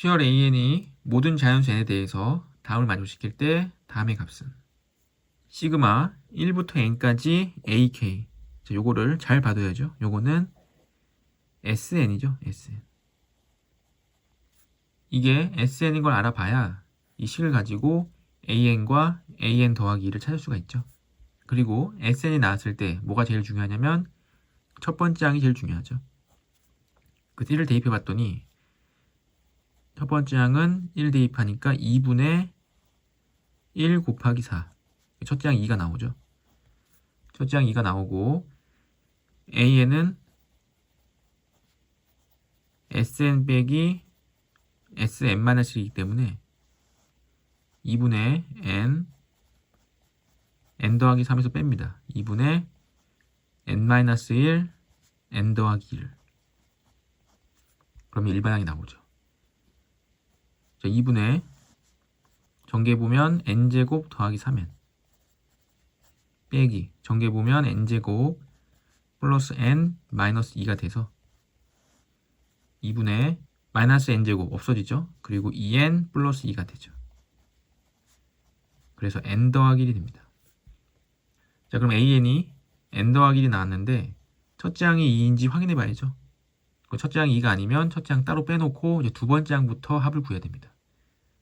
수열 AN이 모든 자연수 n에 대해서 다음을 만족시킬 때 다음의 값은 시그마 1부터 n까지 AK. 자, 요거를 잘 봐둬야죠. 요거는 SN이죠. SN. 이게 SN인 걸 알아봐야 이 식을 가지고 AN과 AN 더하기 2를 찾을 수가 있죠. 그리고 SN이 나왔을 때 뭐가 제일 중요하냐면 첫 번째 항이 제일 중요하죠. 그래서 1을 대입해 봤더니 첫 번째 항은 1 대입하니까 2분의 1 곱하기 4. 첫째 항 2가 나오죠. 첫째 항 2가 나오고 AN은 SN 빼기 SN-1이기 때문에 2분의 N 더하기 3에서 뺍니다. 2분의 N-1 N 더하기 1. 그러면 일반항이 나오죠. 자, 2분의 전개해보면 N제곱 더하기 3N 빼기 전개해보면 N제곱 플러스 N 마이너스 2가 돼서 2분의 마이너스 N제곱 없어지죠. 그리고 2N 플러스 2가 되죠. 그래서 N 더하기 1이 됩니다. 자, 그럼 AN이 N 더하기 1이 나왔는데 첫째 항이 2인지 확인해 봐야죠. 첫째 항이 2가 아니면 첫째 항 따로 빼놓고 이제 두 번째 항부터 합을 구해야 됩니다.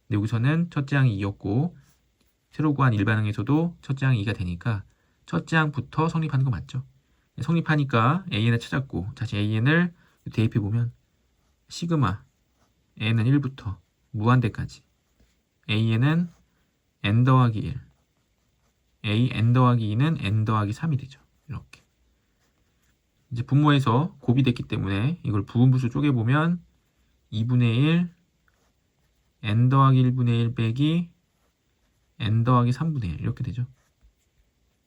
근데 여기서는 첫째 항이 2였고 새로 구한 일반항에서도 첫째 항이 2가 되니까 첫째 항부터 성립하는 거 맞죠? 성립하니까 AN을 찾았고 다시 AN을 대입해보면 시그마 N은 1부터 무한대까지 AN은 N 더하기 1 A N 더하기 2는 N 더하기 3이 되죠. 이렇게 이제 분모에서 곱이 됐기 때문에 이걸 부분부수 쪼개보면 2분의 1 N 더하기 1분의 1 빼기 N 더하기 3분의 1 이렇게 되죠.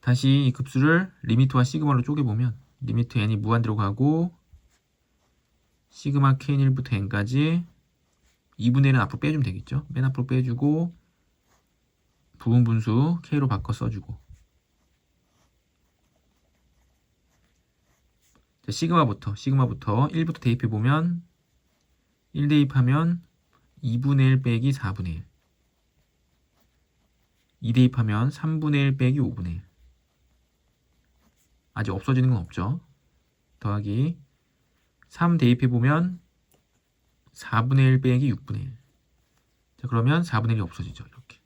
다시 이 급수를 리미트와 시그마로 쪼개보면 리미트 n이 무한대로 가고 시그마 k는 1부터 n까지 2분의 1은 앞으로 빼주면 되겠죠. 맨 앞으로 빼주고 부분분수 k로 바꿔 써주고 자, 시그마부터 1부터 대입해보면 1 대입하면 2분의 1 빼기 4분의 1 2 대입하면 3분의 1 빼기 5분의 1 아직 없어지는 건 없죠. 더하기 3 대입해보면 4분의 1 빼기 6분의 1 자, 그러면 4분의 1이 없어지죠. 이렇게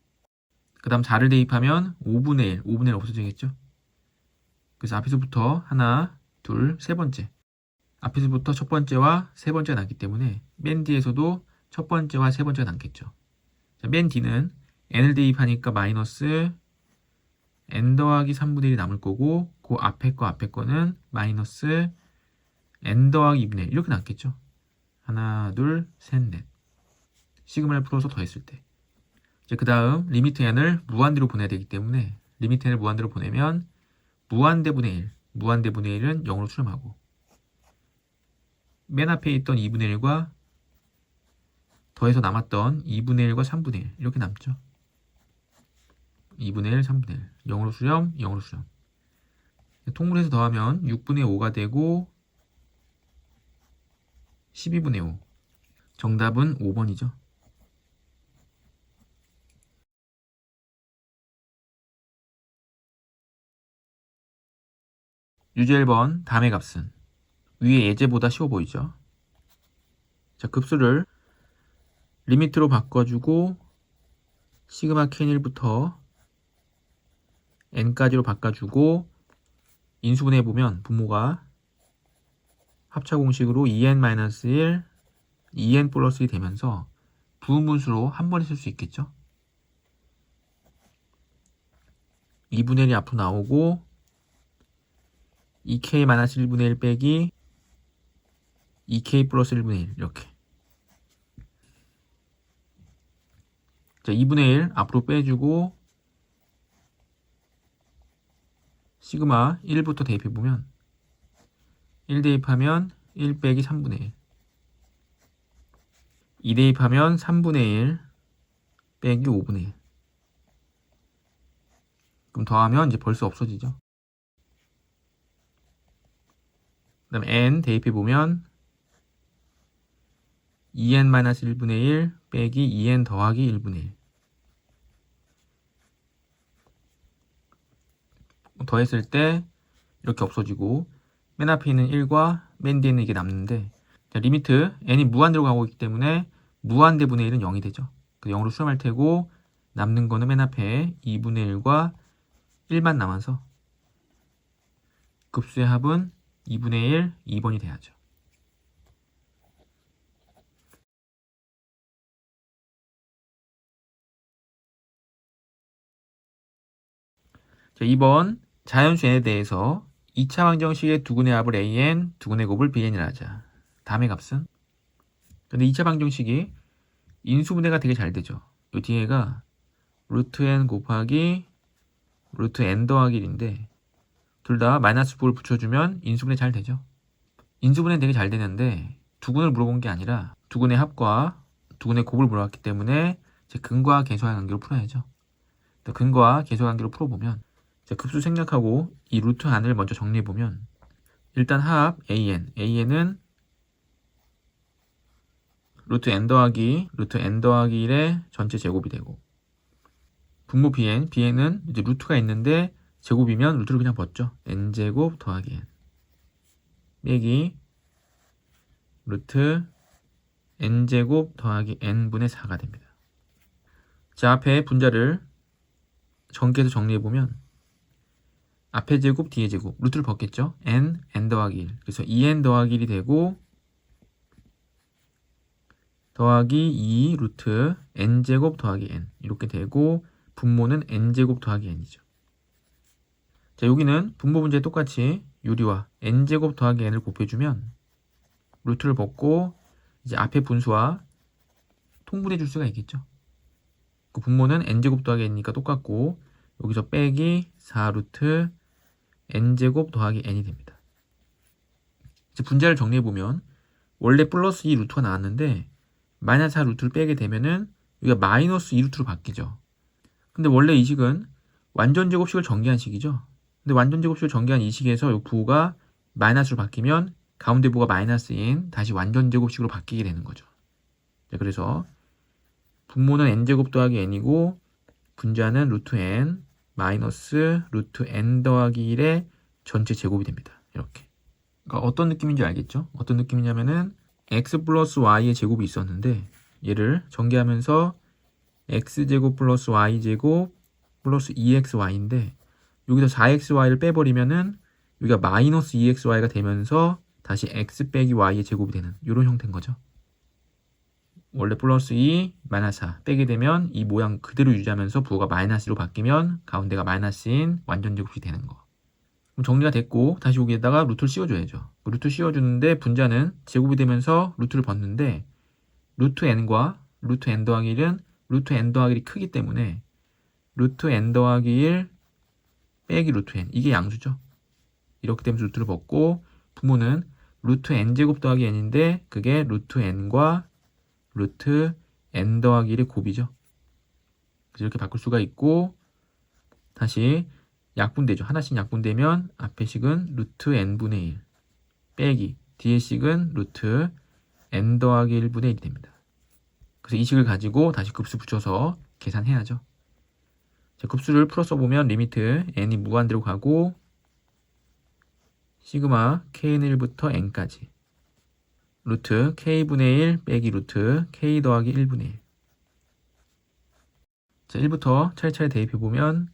그 다음 4를 대입하면 5분의 1 없어지겠죠. 그래서 앞에서부터 하나, 둘, 세 번째 앞에서부터 첫 번째와 세 번째가 남기 때문에 맨 뒤에서도 첫 번째와 세 번째가 남겠죠. 자, 맨 뒤는 n을 대입하니까 마이너스 n 더하기 3분의 1이 남을 거고 그 앞에 거는 마이너스 n 더하기 2분의 1 이렇게 남겠죠. 하나, 둘, 셋, 넷 시그마를 풀어서 더했을 때 그 다음 리미트 n을 무한대로 보내야 되기 때문에 리미트 n을 무한대로 보내면 무한대분의 1 무한대분의 1은 0으로 수렴하고 맨 앞에 있던 2분의 1과 더해서 남았던 2분의 1과 3분의 1 이렇게 남죠. 2분의 1, 3분의 1 0으로 수렴, 0으로 수렴 통분해서 더하면 6분의 5가 되고 12분의 5 정답은 5번이죠. 유제 1번 다음의 값은 위의 예제보다 쉬워 보이죠. 자, 급수를 리미트로 바꿔주고 시그마 k는 1부터 n까지로 바꿔주고 인수분해해보면 분모가 합차공식으로 2n-1 2n 플러스 1이 되면서 부분분수로 한 번에 쓸 수 있겠죠. 2분의 1이 앞으로 나오고 2k-1분의 1 빼기 2k 플러스 1분의 1 이렇게 자, 2분의 1 앞으로 빼주고 시그마 1부터 대입해보면 1 대입하면 1 빼기 3분의 1 2 대입하면 3분의 1 빼기 5분의 1 그럼 더하면 이제 벌써 없어지죠. 그 다음에 n 대입해보면 2n-1분의 1 빼기 2n 더하기 1분의 1. 더했을 때 이렇게 없어지고 맨 앞에 있는 1과 맨 뒤에 있는 이게 남는데, 자, 리미트 n이 무한대로 가고 있기 때문에 무한대분의 1은 0이 되죠. 그래서 0으로 수렴할 테고 남는 거는 맨 앞에 2분의 1과 1만 남아서 급수의 합은 2분의 1, 2번이 돼야죠. 자, 2번 자연수 n에 대해서 2차 방정식의 두근의 합을 an, 두근의 곱을 bn이라 하자. 다음의 값은? 근데 2차 방정식이 인수분해가 되게 잘 되죠. 이 뒤에가 루트 n 곱하기 루트 n 더하기 1인데 둘 다 마이너스 부를 붙여주면 인수분해 잘 되죠. 인수분해 되게 잘 되는데 두근을 물어본 게 아니라 두근의 합과 두근의 곱을 물어봤기 때문에 이제 근과 계수의 관계로 풀어야죠. 근과 계수의 관계로 풀어보면 급수 생략하고 이 루트 안을 먼저 정리해보면 일단 합 an은 루트 n 더하기 1의 전체 제곱이 되고, 분모 bn은 이제 루트가 있는데 제곱이면 루트를 그냥 벗죠. n제곱 더하기 n 빼기 루트 n제곱 더하기 n분의 4가 됩니다. 자, 앞에 분자를 전개해서 정리해보면 앞에 제곱, 뒤에 제곱, 루트를 벗겠죠. n 더하기 1. 그래서 2n 더하기 1이 되고 더하기 2 루트 n제곱 더하기 n 이렇게 되고 분모는 n제곱 더하기 n이죠. 자, 여기는 분모 문제 똑같이 유리와 n제곱 더하기 n을 곱해주면 루트를 벗고 이제 앞에 분수와 통분해 줄 수가 있겠죠. 그 분모는 n제곱 더하기 n이니까 똑같고 여기서 빼기 4 루트 n제곱 더하기 n이 됩니다. 이제 분자를 정리해보면 원래 플러스 2 루트가 나왔는데 마이너스 4 루트를 빼게 되면은 여기가 마이너스 2 루트로 바뀌죠. 근데 원래 이 식은 완전 제곱식을 전개한 식이죠. 근데 완전 제곱식을 전개한 이 식에서 이 부호가 마이너스로 바뀌면 가운데 부호가 마이너스인 다시 완전 제곱식으로 바뀌게 되는 거죠. 자, 그래서 분모는 n제곱 더하기 n이고 분자는 루트 n 마이너스 루트 n 더하기 1의 전체 제곱이 됩니다. 이렇게. 그러니까 어떤 느낌인지 알겠죠? 어떤 느낌이냐면은 x 플러스 y의 제곱이 있었는데 얘를 전개하면서 x제곱 플러스 y제곱 플러스 2xy인데 여기서 4xy를 빼버리면은 여기가 마이너스 2xy가 되면서 다시 x 빼기 y의 제곱이 되는 이런 형태인 거죠. 원래 플러스 2, 마이너스 4 빼게 되면 이 모양 그대로 유지하면서 부호가 마이너스로 바뀌면 가운데가 마이너스인 완전 제곱이 되는 거. 그럼 정리가 됐고 다시 여기에다가 루트를 씌워줘야죠. 루트 씌워주는데 분자는 제곱이 되면서 루트를 벗는데 루트 n과 루트 n 더하기 1은 루트 n 더하기 1이 크기 때문에 루트 n 더하기 1 빼기 루트 n 이게 양수죠. 이렇게 되면서 루트를 벗고 분모는 루트 n제곱 더하기 n인데 그게 루트 n과 루트 n 더하기 1의 곱이죠. 그래서 이렇게 바꿀 수가 있고 다시 약분되죠. 하나씩 약분되면 앞의 식은 루트 n분의 1 빼기 뒤의 식은 루트 n 더하기 1분의 1이 됩니다. 그래서 이 식을 가지고 다시 급수 붙여서 계산해야죠. 자, 급수를 풀어 써보면 리미트 n이 무한대로 가고 시그마 kn1부터 n까지 루트 k분의 1 빼기 루트 k 더하기 1분의 1. 자, 1부터 차례차례 대입해보면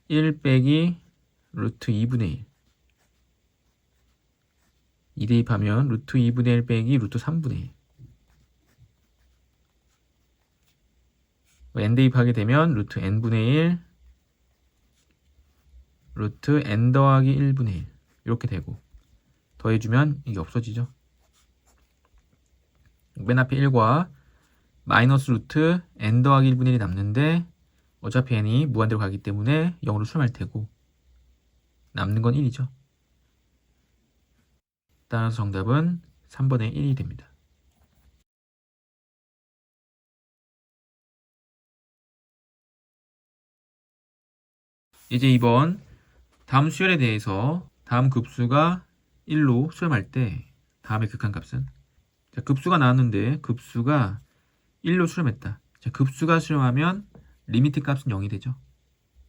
1 빼기 루트 2분의 1. 2 대입하면 루트 2분의 1 빼기 루트 3분의 1. n 대입하게 되면 루트 n분의 1 루트 n 더하기 1분의 1 이렇게 되고 더해주면 이게 없어지죠. 맨 앞에 1과 마이너스 루트 n 더하기 1분의 1이 남는데 어차피 n이 무한대로 가기 때문에 0으로 수렴할 테고 남는 건 1이죠. 따라서 정답은 3번의 1이 됩니다. 이제 2번 다음 수열에 대해서 다음 급수가 1로 수렴할 때 다음의 극한값은? 자, 급수가 나왔는데 급수가 1로 수렴했다. 자, 급수가 수렴하면 리미트 값은 0이 되죠.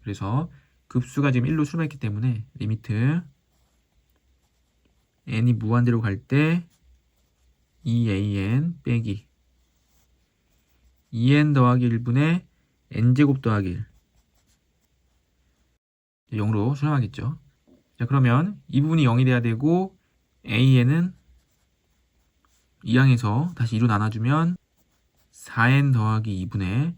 그래서 급수가 지금 1로 수렴했기 때문에 리미트 n이 무한대로 갈 때 2an 빼기 2n 더하기 1분의 n제곱 더하기 1 0으로 수렴하겠죠. 자, 그러면 이 부분이 0이 돼야 되고 an은 2항에서 다시 2로 나눠주면 4n 더하기 2분의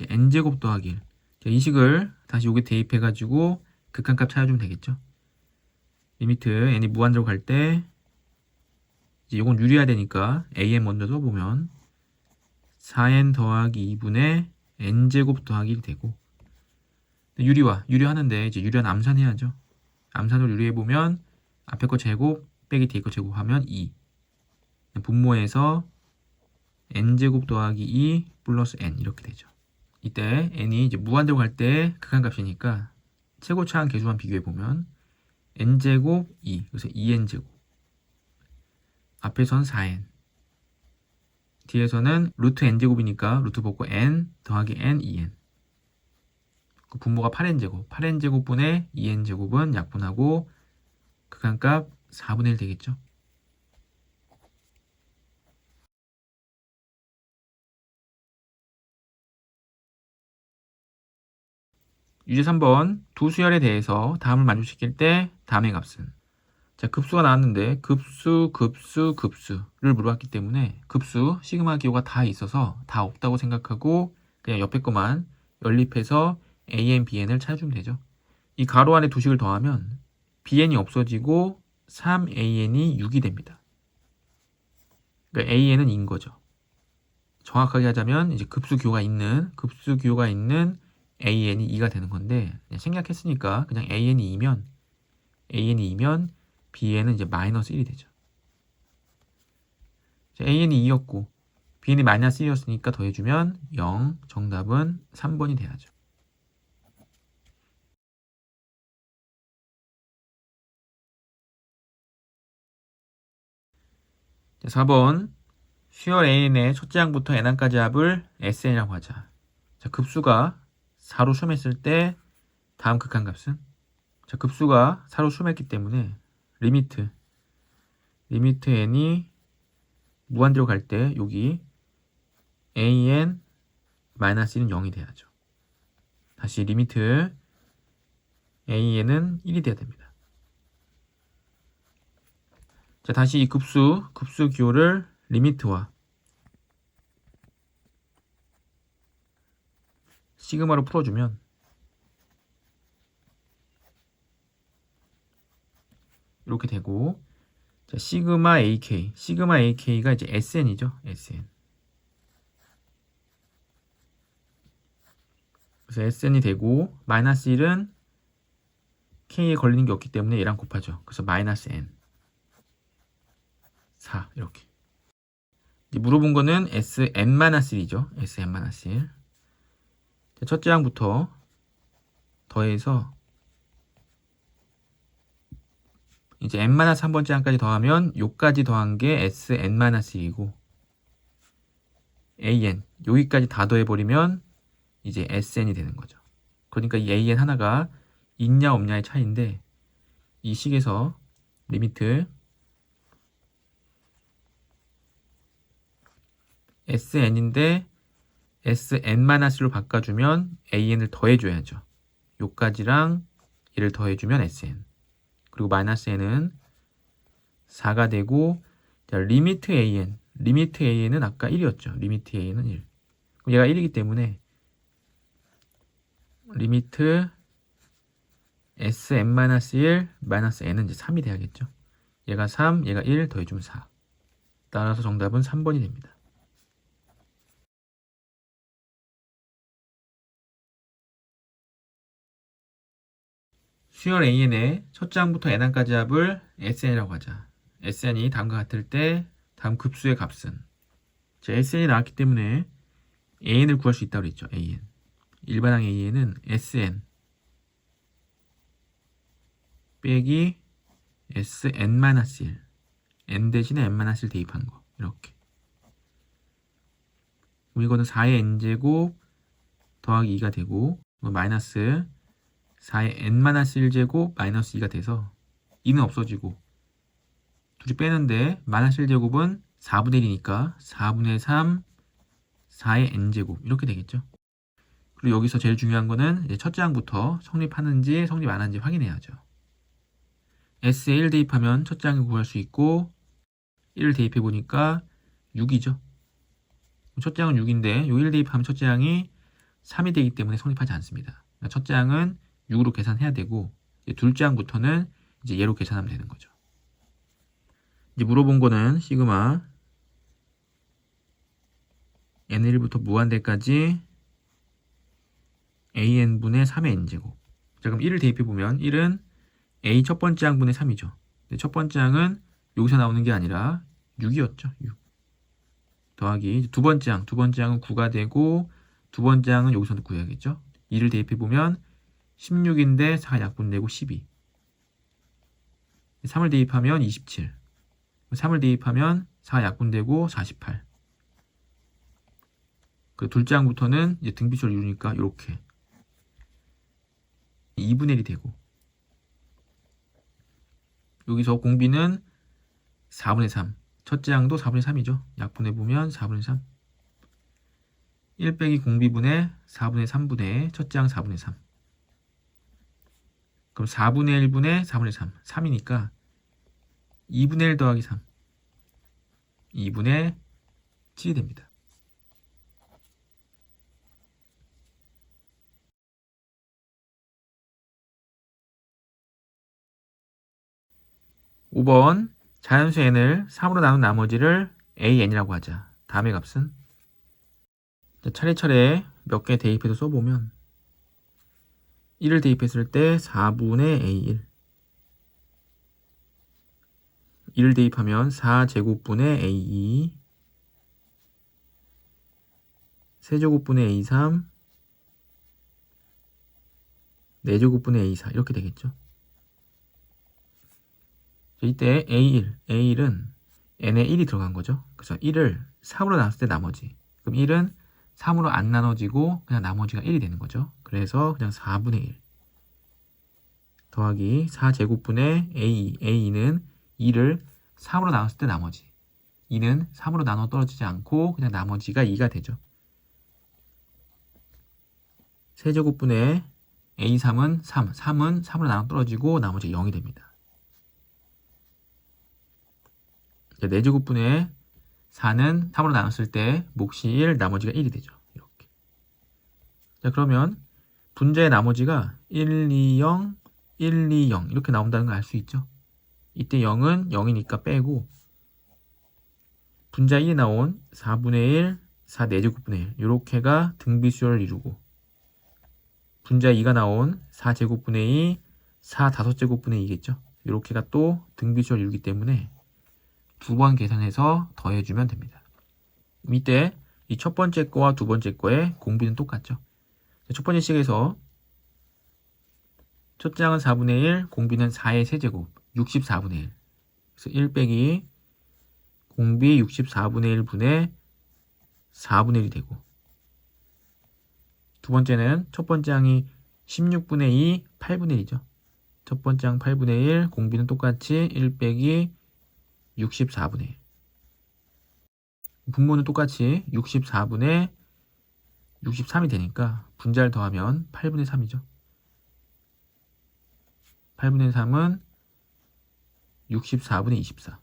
n제곱 더하기 1. 자, 이 식을 다시 여기 대입해가지고 극한값 찾아주면 되겠죠. 리미트 n이 무한대로 갈 때 이제 이건 유리해야 되니까 an 먼저 써보면 4n 더하기 2분의 n제곱 더하기 1이 되고, 유리하는데 이제 유리한 암산해야죠. 암산으로 유리해보면 앞에 거 제곱 빼기 뒤에 거 제곱하면 2. 분모에서 n제곱 더하기 2 플러스 n 이렇게 되죠. 이때 n이 이제 무한대로 갈 때 극한값이니까 최고차항 계수만 비교해보면 n제곱 2, 그래서 2n제곱. 앞에선 4n. 뒤에서는 루트 n제곱이니까 루트 벗고 n 더하기 n 2n. 그 분모가 8n제곱. 8n제곱분의 2n제곱은 약분하고 극한값 4분의 1 되겠죠. 유제 3번 두 수열에 대해서 다음을 만족시킬 때 다음의 값은. 자, 급수가 나왔는데 급수를 물어봤기 때문에 급수 시그마 기호가 다 있어서 다 없다고 생각하고 그냥 옆에 것만 연립해서 an, bn을 찾아주면 되죠. 이 가로 안에 두 식을 더하면 bn이 없어지고 3an이 6이 됩니다. 그러니까 an은 2인 거죠. 정확하게 하자면 이제 급수 기호가 있는 an이 2가 되는 건데, 그냥 생략했으니까 그냥 an이 2면 bn은 이제 마이너스 1이 되죠. an이 2였고 bn이 마이너스 1이었으니까 더해주면 0. 정답은 3번이 돼야죠. 자, 4번 수열 an의 첫째 항부터 n항까지 합을 sn이라고 하자. 자, 급수가 4로 수렴했을 때 다음 극한값은. 자, 급수가 4로 수렴했기 때문에 리미트 n이 무한대로 갈 때 여기 an 마이너스 1은 0이 돼야죠. 다시 리미트 an은 1이 돼야 됩니다. 자, 다시 이 급수 기호를 리미트와 시그마로 풀어주면 이렇게 되고, 자, 시그마 ak가 이제 sn이죠. sn. 그래서 sn이 되고 마이너스 1은 k에 걸리는 게 없기 때문에 얘랑 곱하죠. 그래서 마이너스 n 4 이렇게. 이제 물어본 거는 sn-1이죠. sn-1. 첫째 항부터 더해서 이제 n-3번째 항까지 더하면 요까지 더한 게 sn-1이고 an 여기까지 다 더해버리면 이제 sn이 되는 거죠. 그러니까 이 an 하나가 있냐 없냐의 차이인데, 이 식에서 리미트 sn인데 sn-로 바꿔주면 an을 더해줘야죠. 요까지랑 얘를 더해주면 sn. 그리고 마이너스 n은 4가 되고, 자, 리미트 an은 아까 1이었죠. 리미트 an은 1. 그럼 얘가 1이기 때문에 리미트 sn-1 마이너스 n은 이제 3이 돼야겠죠. 얘가 3, 얘가 1 더해주면 4. 따라서 정답은 3번이 됩니다. 수열 an의 첫째 항부터 n항까지 합을 sn이라고 하자. sn이 다음과 같을 때 다음 급수의 값은. 자, sn이 나왔기 때문에 an을 구할 수 있다고 그랬죠. an. 일반항 an은 sn 빼기 sn-1. n 대신에 n-1 대입한 거. 이렇게. 그럼 이거는 4의 n제곱 더하기 2가 되고 마이너스 4의 n-1제곱 마이너스 2가 돼서 2는 없어지고 둘이 빼는데 마이너스 1제곱은 4분의 1이니까 4분의 3 4의 n제곱 이렇게 되겠죠. 그리고 여기서 제일 중요한 거는 이제 첫째 항부터 성립하는지 성립 안 하는지 확인해야죠. S에 1 대입하면 첫째 항을 구할 수 있고 1을 대입해 보니까 6이죠. 첫째 항은 6인데 요 1 대입하면 첫째 항이 3이 되기 때문에 성립하지 않습니다. 그러니까 첫째 항은 6으로 계산해야 되고 이제 둘째 항부터는 이제 얘로 계산하면 되는 거죠. 이제 물어본 거는 시그마 n1부터 무한대까지 an분의 3의 n제곱. 자, 그럼 1을 대입해보면 1은 a 첫 번째 항분의 3이죠. 첫 번째 항은 여기서 나오는 게 아니라 6이었죠. 6. 더하기 두 번째 항은 9가 되고 두 번째 항은 여기서 구해야겠죠. 2를 대입해보면 16인데 4가 약분되고 12. 3을 대입하면 27. 3을 대입하면 4가 약분되고 48. 그 둘째 항부터는 이제 등비수를 이루니까 이렇게 2분의 1이 되고 여기서 공비는 4분의 3. 첫째 항도 4분의 3이죠. 약분해보면 4분의 3. 1 빼기 공비분의 4분의 3분의 첫째 항 4분의 3. 그럼 4분의 1분의 4분의 3. 3이니까 2분의 1 더하기 3. 2분의 7이 됩니다. (5번) 자연수 n을 3으로 나눈 나머지를 an이라고 하자. 다음의 값은 차례차례 몇 개 대입해서 써보면 1을 대입했을 때 4분의 a1 1을 대입하면 4제곱분의 a2 세제곱분의 a3 4제곱분의 a4 이렇게 되겠죠. 이때 A1은 n에 1이 들어간 거죠. 그래서 1을 3으로 나눴을 때 나머지. 그럼 1은 3으로 안 나눠지고 그냥 나머지가 1이 되는 거죠. 그래서 그냥 4분의 1 더하기 4제곱분의 A2. A2는 2를 3으로 나눴을 때 나머지. 2는 3으로 나눠 떨어지지 않고 그냥 나머지가 2가 되죠. 세제곱분의 A3은 3. 3은 3으로 나눠 떨어지고 나머지 0이 됩니다. 4제곱분의 4는 3으로 나눴을 때 몫이 1, 나머지가 1이 되죠. 이렇게. 자, 그러면 분자의 나머지가 1, 2, 0, 1, 2, 0 이렇게 나온다는 걸 알 수 있죠. 이때 0은 0이니까 빼고 분자 1이 나온 4분의 1, 4 4제곱분의 1 이렇게가 등비수열을 이루고 분자 2가 나온 4제곱분의 2, 4 5제곱분의 2겠죠. 이렇게가 또 등비수열을 이루기 때문에 두 번 계산해서 더해주면 됩니다. 이때 이 첫 번째 거와 두 번째 거의 공비는 똑같죠. 첫 번째 식에서 첫째 항은 4분의 1, 공비는 4의 세제곱, 64분의 1. 그래서 1 빼기 공비 64분의 1분의 4분의 1이 되고 두 번째는 첫 번째 항이 16분의 2, 8분의 1이죠. 첫 번째 항 8분의 1, 공비는 똑같이 1 빼기 64분의 1. 분모는 똑같이 64분의 63이 되니까 분자를 더하면 8분의 3이죠. 8분의 3은 64분의 24.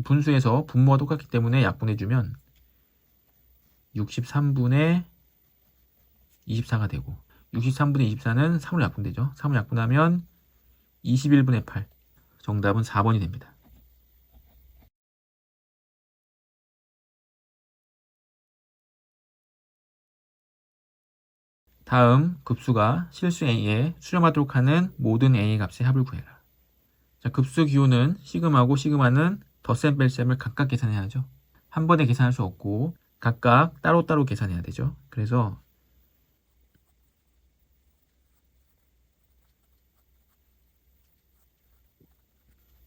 분수에서 분모가 똑같기 때문에 약분해주면 63분의 24가 되고 63분의 24는 3으로 약분되죠. 3으로 약분하면 21분의 8. 정답은 4번이 됩니다. 다음 급수가 실수 a에 수렴하도록 하는 모든 a의 값의 합을 구해라. 자, 급수 기호는 시그마고 시그마는 덧셈 뺄셈을 각각 계산해야 하죠. 한 번에 계산할 수 없고 각각 따로따로 계산해야 되죠. 그래서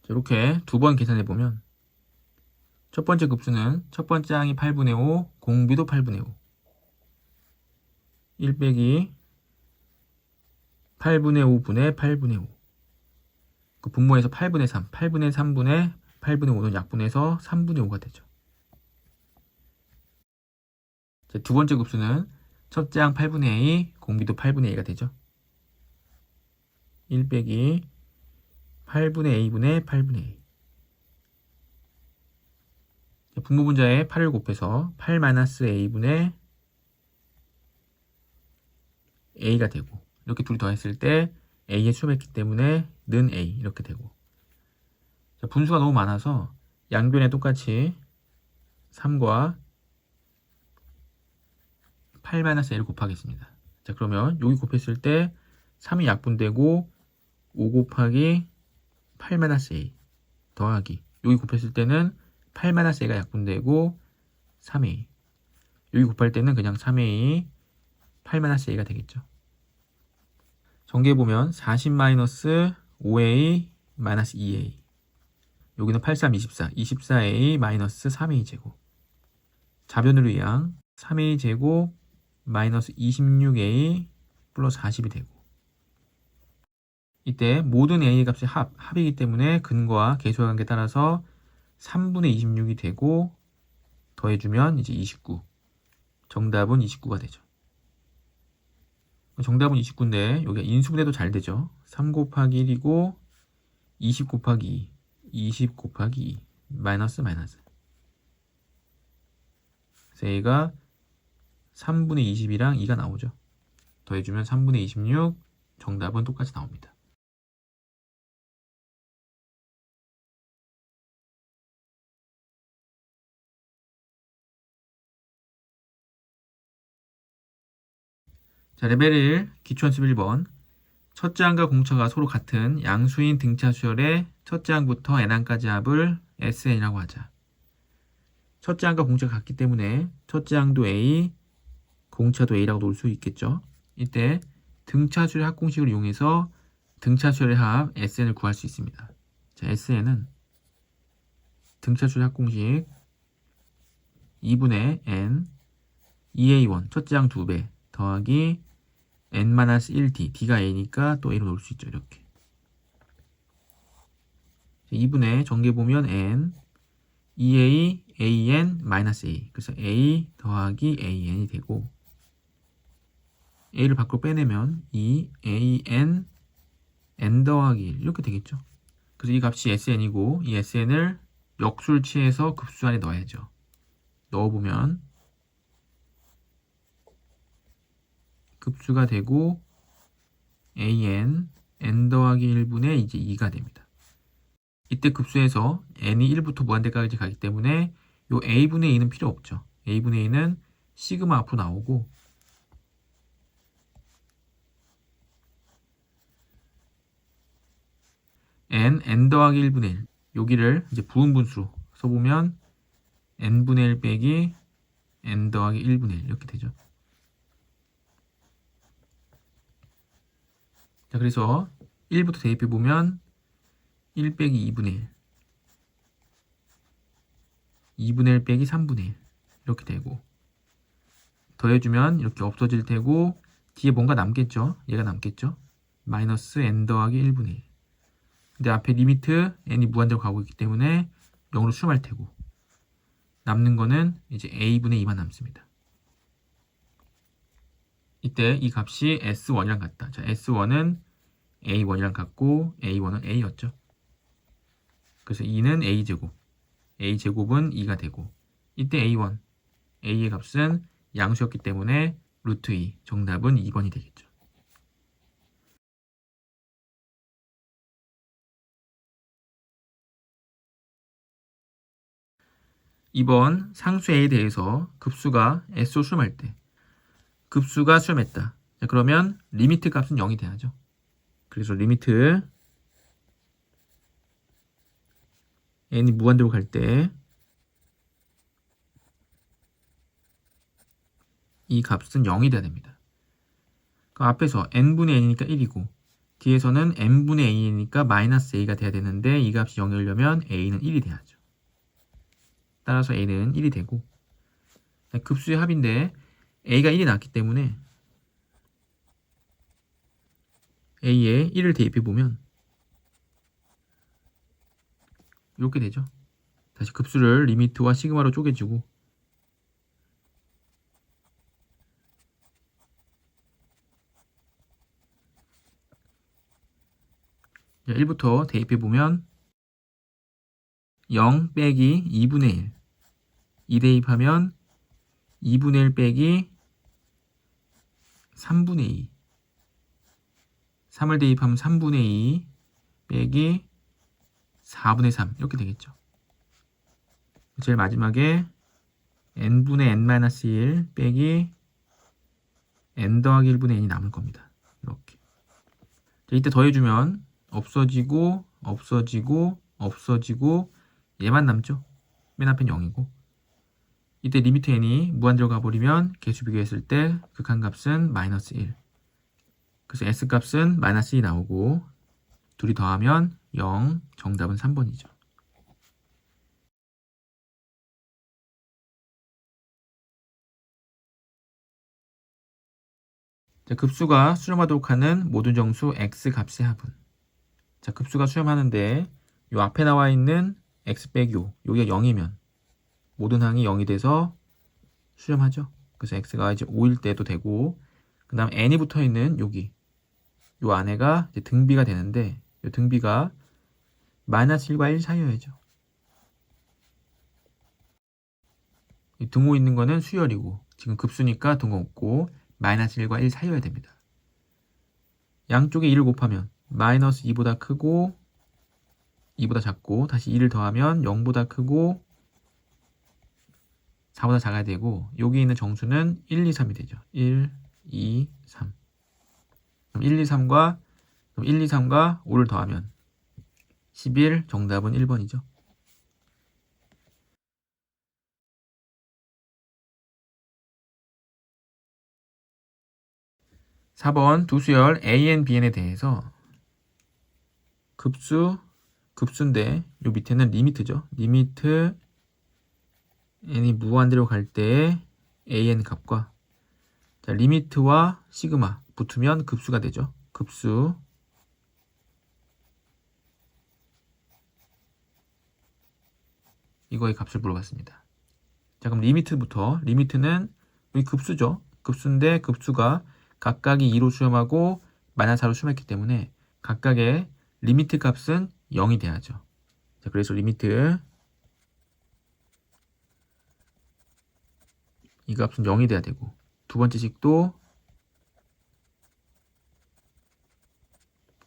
이렇게 두 번 계산해 보면 첫 번째 급수는 첫 번째 항이 8분의 5, 공비도 8분의 5. 1 빼기 8분의 5분의 8분의 5. 그 분모에서 8분의 3, 8분의 3분의 8분의 5는 약분해서 3분의 5가 되죠. 두 번째 급수는 첫째 항 8분의 A, 공비도 8분의 A가 되죠. 1 빼기 8분의 A분의 8분의 A. 분모 분자에 8을 곱해서 8-A분의 A가 되고, 이렇게 둘이 더했을 때 A의 수렴했기 때문에 는 A 이렇게 되고, 분수가 너무 많아서 양변에 똑같이 3과 8-A를 곱하겠습니다. 자, 그러면 여기 곱했을 때 3이 약분되고 5 곱하기 8-A 더하기, 여기 곱했을 때는 8-A가 약분되고 3A, 여기 곱할 때는 그냥 3A 8-A가 되겠죠. 전개해보면 40-5A 2A, 여기는 83, 24, 24A 3A 제곱, 자변으로 이항 3A 제곱 마이너스 26A 플러스 40이 되고, 이때 모든 A의 값이 합이기 때문에 근과 계수의 관계에 따라서 3분의 26이 되고, 더해주면 이제 29. 정답은 29가 되죠. 정답은 29인데 여기가 인수분해도 잘 되죠. 3 곱하기 1이고 20 곱하기 2, 20 곱하기 2, 마이너스. 그래서 A가 3분의 20이랑 2가 나오죠. 더해주면 3분의 26, 정답은 똑같이 나옵니다. 자, 레벨 1, 기초연습 1번. 첫째 항과 공차가 서로 같은 양수인 등차 수열의 첫째 항부터 n항까지 합을 SN이라고 하자. 첫째 항과 공차가 같기 때문에 첫째 항도 A, 공차도 A라고 놓을 수 있겠죠. 이때 등차 수열 합공식을 이용해서 등차 수열의 합 SN을 구할 수 있습니다. 자, SN은 등차 수열 합공식 2분의 n 2A1 첫째 항 2배 더하기 n-1d, d가 a니까 또 a로 놓을 수 있죠. 이렇게 2분의 전개보면 n 2a an-a, 그래서 a 더하기 an이 되고, a를 밖으로 빼내면 2an n 더하기 1 이렇게 되겠죠. 그래서 이 값이 sn이고, 이 sn을 역수를 취해서 급수 안에 넣어야죠. 넣어보면 급수가 되고 an n 더하기 1분의 이제 2가 됩니다. 이때 급수에서 n이 1부터 무한대까지 가기 때문에 요 a분의 2는 필요 없죠. a분의 2는 시그마 앞으로 나오고, n 더하기 1분의 1, 여기를 이제 부분분수로 써보면 n분의 1 빼기 n 더하기 1분의 1 이렇게 되죠. 자, 그래서 1부터 대입해보면 1 빼기 2분의 1, 2분의 1 빼기 3분의 1 이렇게 되고, 더해주면 이렇게 없어질 테고 뒤에 뭔가 남겠죠. 얘가 남겠죠. 마이너스 n 더하기 1분의 1. 근데 앞에 리미트 n이 무한대로 가고 있기 때문에 0으로 수렴할 테고, 남는 거는 이제 a분의 2만 남습니다. 이때 이 값이 S1이랑 같다. 자, S1은 A1이랑 같고 A1은 A였죠. 그래서 2는 A제곱, A제곱은 2가 되고, 이때 A1, A의 값은 양수였기 때문에 루트 2, 정답은 2번이 되겠죠. 이번 상수 A에 대해서 급수가 S로 수렴할 때, 급수가 수렴했다. 자, 그러면 리미트 값은 0이 돼야죠. 그래서 리미트 n이 무한대로 갈 때 이 값은 0이 돼야 됩니다. 그 앞에서 n분의 n이니까 1이고 뒤에서는 n분의 a니까 마이너스 a가 돼야 되는데, 이 값이 0이 오려면 a는 1이 돼야죠. 따라서 a는 1이 되고, 급수의 합인데 a가 1이 났기 때문에 a에 1을 대입해 보면 이렇게 되죠. 다시 급수를 리미트와 시그마로 쪼개주고, 자, 1부터 대입해 보면 0 빼기 2분의 1, 2 대입하면 2분의 1 빼기 3분의 2, 3을 대입하면 3분의 2 빼기 4분의 3 이렇게 되겠죠. 제일 마지막에 n분의 n-1 빼기 n 더하기 1분의 n이 남을 겁니다. 이렇게. 자, 이때 더해주면 없어지고 없어지고 없어지고 얘만 남죠. 맨 앞엔 0이고. 이때 리미트 n이 무한대로 가버리면 개수 비교했을 때 극한값은 마이너스 1. 그래서 s값은 마이너스 2 나오고 둘이 더하면 0. 정답은 3번이죠. 자, 급수가 수렴하도록 하는 모든 정수 x 값의 합은. 자, 급수가 수렴하는데 요 앞에 나와 있는 x 빼기 5, 여기가 0이면 모든 항이 0이 돼서 수렴하죠. 그래서 x가 이제 5일 때도 되고, 그 다음 n이 붙어 있는 여기 요 안에가 이제 등비가 되는데, 요 등비가 마이너스 1과 1 사이여야죠. 이 등호 있는 거는 수열이고, 지금 급수니까 등호 없고 마이너스 1과 1 사이여야 됩니다. 양쪽에 2를 곱하면 마이너스 2보다 크고 2보다 작고, 다시 2를 더하면 0보다 크고 4보다 작아야 되고, 여기 있는 정수는 1, 2, 3이 되죠. 1, 2, 3. 그럼 1, 2, 3과 5를 더하면 11, 정답은 1번이죠. 4번 두 수열 AN, BN에 대해서 급수인데 요 밑에는 리미트죠. 리미트 n이 무한대로 갈 때 AN 값과, 자, 리미트와 시그마 붙으면 급수가 되죠. 급수 이거의 값을 물어봤습니다. 자, 그럼 리미트부터. 리미트는 여기 급수죠. 급수인데 급수가 각각이 2로 수렴하고 마이너스 4로 수렴했기 때문에 각각의 리미트 값은 0이 돼야죠. 자, 그래서 리미트 이 값은 0이 돼야 되고, 두 번째 식도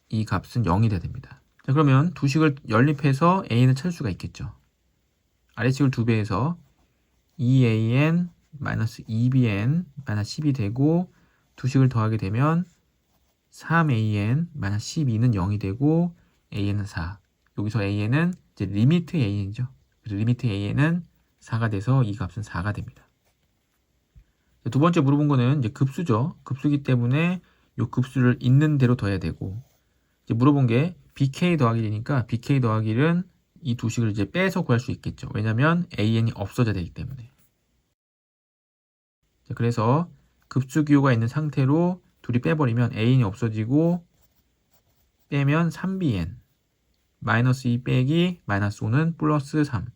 이 값은 0이 돼야 됩니다. 자, 그러면 두 식을 연립해서 a는 찾을 수가 있겠죠. 아래식을 2배해서 2an 마이너스 2bn 마이너스 10이 되고, 두 식을 더하게 되면 3an 마이너스 12는 0이 되고 an은 4. 여기서 an은 이제 리미트 an이죠. 그래서 리미트 an은 4가 돼서 이 값은 4가 됩니다. 두 번째 물어본 거는 이제 급수죠. 급수기 때문에 이 급수를 있는 대로 더해야 되고, 이제 물어본 게 BK 더하기 1이니까 BK 더하기 1은 이 두 식을 이제 빼서 구할 수 있겠죠. 왜냐면 AN이 없어져야 되기 때문에. 자, 그래서 급수 기호가 있는 상태로 둘이 빼버리면 AN이 없어지고, 빼면 3BN 마이너스 2 빼기 마이너스 5는 플러스 3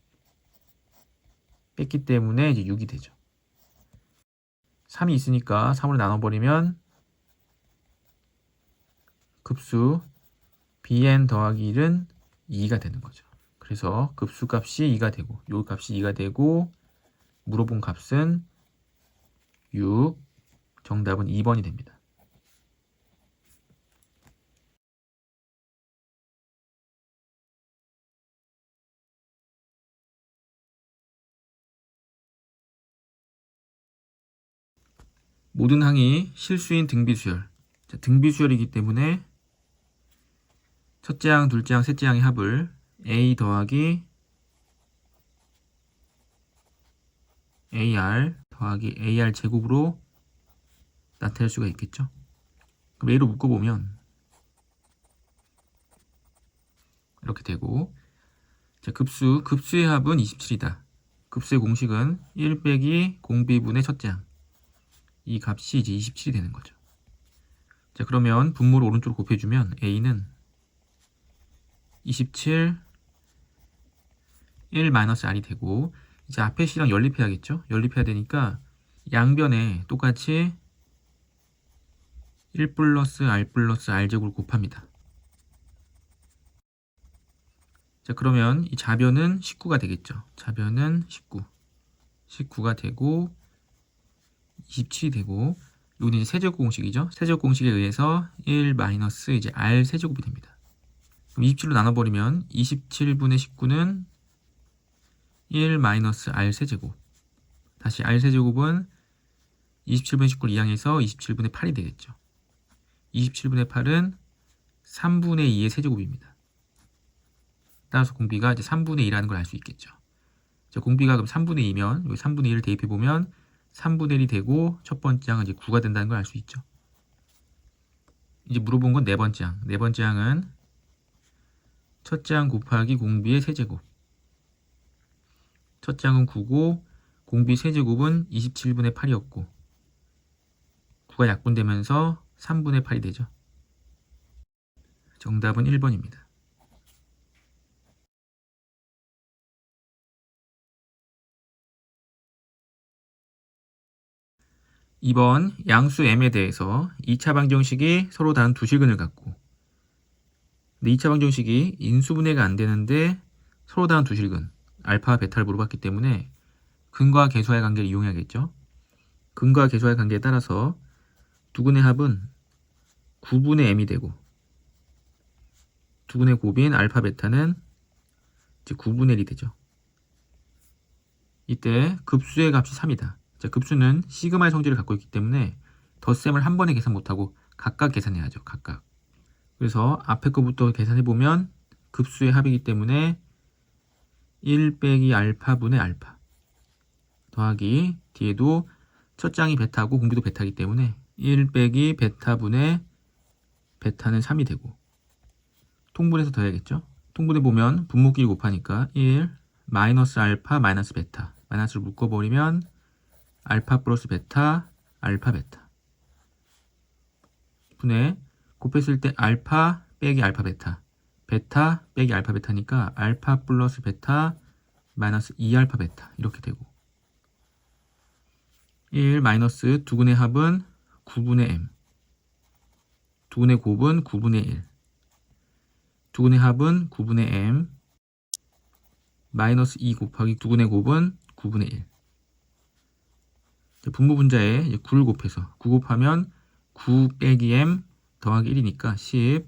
뺐기 때문에 이제 6이 되죠. 3이 있으니까 3으로 나눠버리면 급수 bn 더하기 1은 2가 되는 거죠. 그래서 급수 값이 2가 되고, 요 값이 2가 되고, 물어본 값은 6, 정답은 2번이 됩니다. 모든 항이 실수인 등비수열. 자, 등비수열이기 때문에 첫째 항, 둘째 항, 셋째 항의 합을 a 더하기 ar 더하기 ar 제곱으로 나타낼 수가 있겠죠. 그럼 a로 묶어보면 이렇게 되고, 자, 급수의 합은 27이다. 급수의 공식은 1 빼기 공비분의 첫째 항. 이 값이 이제 27이 되는 거죠. 자, 그러면 분모를 오른쪽으로 곱해주면 a는 27 1-r이 되고, 이제 앞에 C랑 연립해야겠죠? 연립해야 되니까 양변에 똑같이 1 플러스 R 플러스 R제곱을 곱합니다. 자, 그러면 이 좌변은 19가 되겠죠? 좌변은 19가 되고 27이 되고, 이거는 이제 세제곱 공식이죠? 세제곱 공식에 의해서 1 마이너스 이제 R 세제곱이 됩니다. 그럼 27로 나눠버리면 27분의 19는 1 마이너스 R 세제곱. 다시 R 세제곱은 27분의 19를 이항해서 27분의 8이 되겠죠. 27분의 8은 3분의 2의 세제곱입니다. 따라서 공비가 이제 3분의 2라는 걸 알 수 있겠죠. 자, 공비가 그럼 3분의 2면 여기 3분의 1을 대입해보면 3분의 1이 되고 첫 번째 항은 이제 9가 된다는 걸 알 수 있죠. 이제 물어본 건 네 번째 항. 네 번째 항은 첫째 항 곱하기 공비의 세제곱. 첫째 항은 9고 공비 세제곱은 27분의 8이었고 9가 약분되면서 3분의 8이 되죠. 정답은 1번입니다. 2번 양수 m에 대해서 2차 방정식이 서로 다른 두 실근을 갖고, 근데 2차 방정식이 인수분해가 안 되는데 서로 다른 두 실근 알파와 베타를 물어봤기 때문에 근과 계수와의 관계를 이용해야겠죠. 근과 계수와의 관계에 따라서 두 근의 합은 9분의 m이 되고 두 근의 곱인 알파 베타는 이제 9분의 1이 되죠. 이때 급수의 값이 3이다. 자, 급수는 시그마의 성질을 갖고 있기 때문에 덧셈을 한 번에 계산 못하고 각각 계산해야죠. 각각. 그래서 앞에 거부터 계산해보면 급수의 합이기 때문에 1 빼기 알파분의 알파 더하기 뒤에도 첫째 항이 베타고 공비도 베타이기 때문에 1 빼기 베타분의 베타는 3이 되고, 통분해서 더해야겠죠. 통분해보면 분모끼리 곱하니까 1 마이너스 알파 마이너스 베타, 마이너스를 묶어버리면 알파 플러스 베타 알파 베타 분의 곱했을 때 알파 빼기 알파 베타, 베타 빼기 알파 베타니까 알파 플러스 베타 마이너스 2알파 베타 이렇게 되고, 1 마이너스 두근의 합은 9분의 m, 두근의 곱은 9분의 1, 두근의 합은 9분의 m 마이너스 2 곱하기 두근의 곱은 9분의 1. 분모 분자에 9를 곱해서 9 곱하면 9 빼기 m 더하기 1이니까 10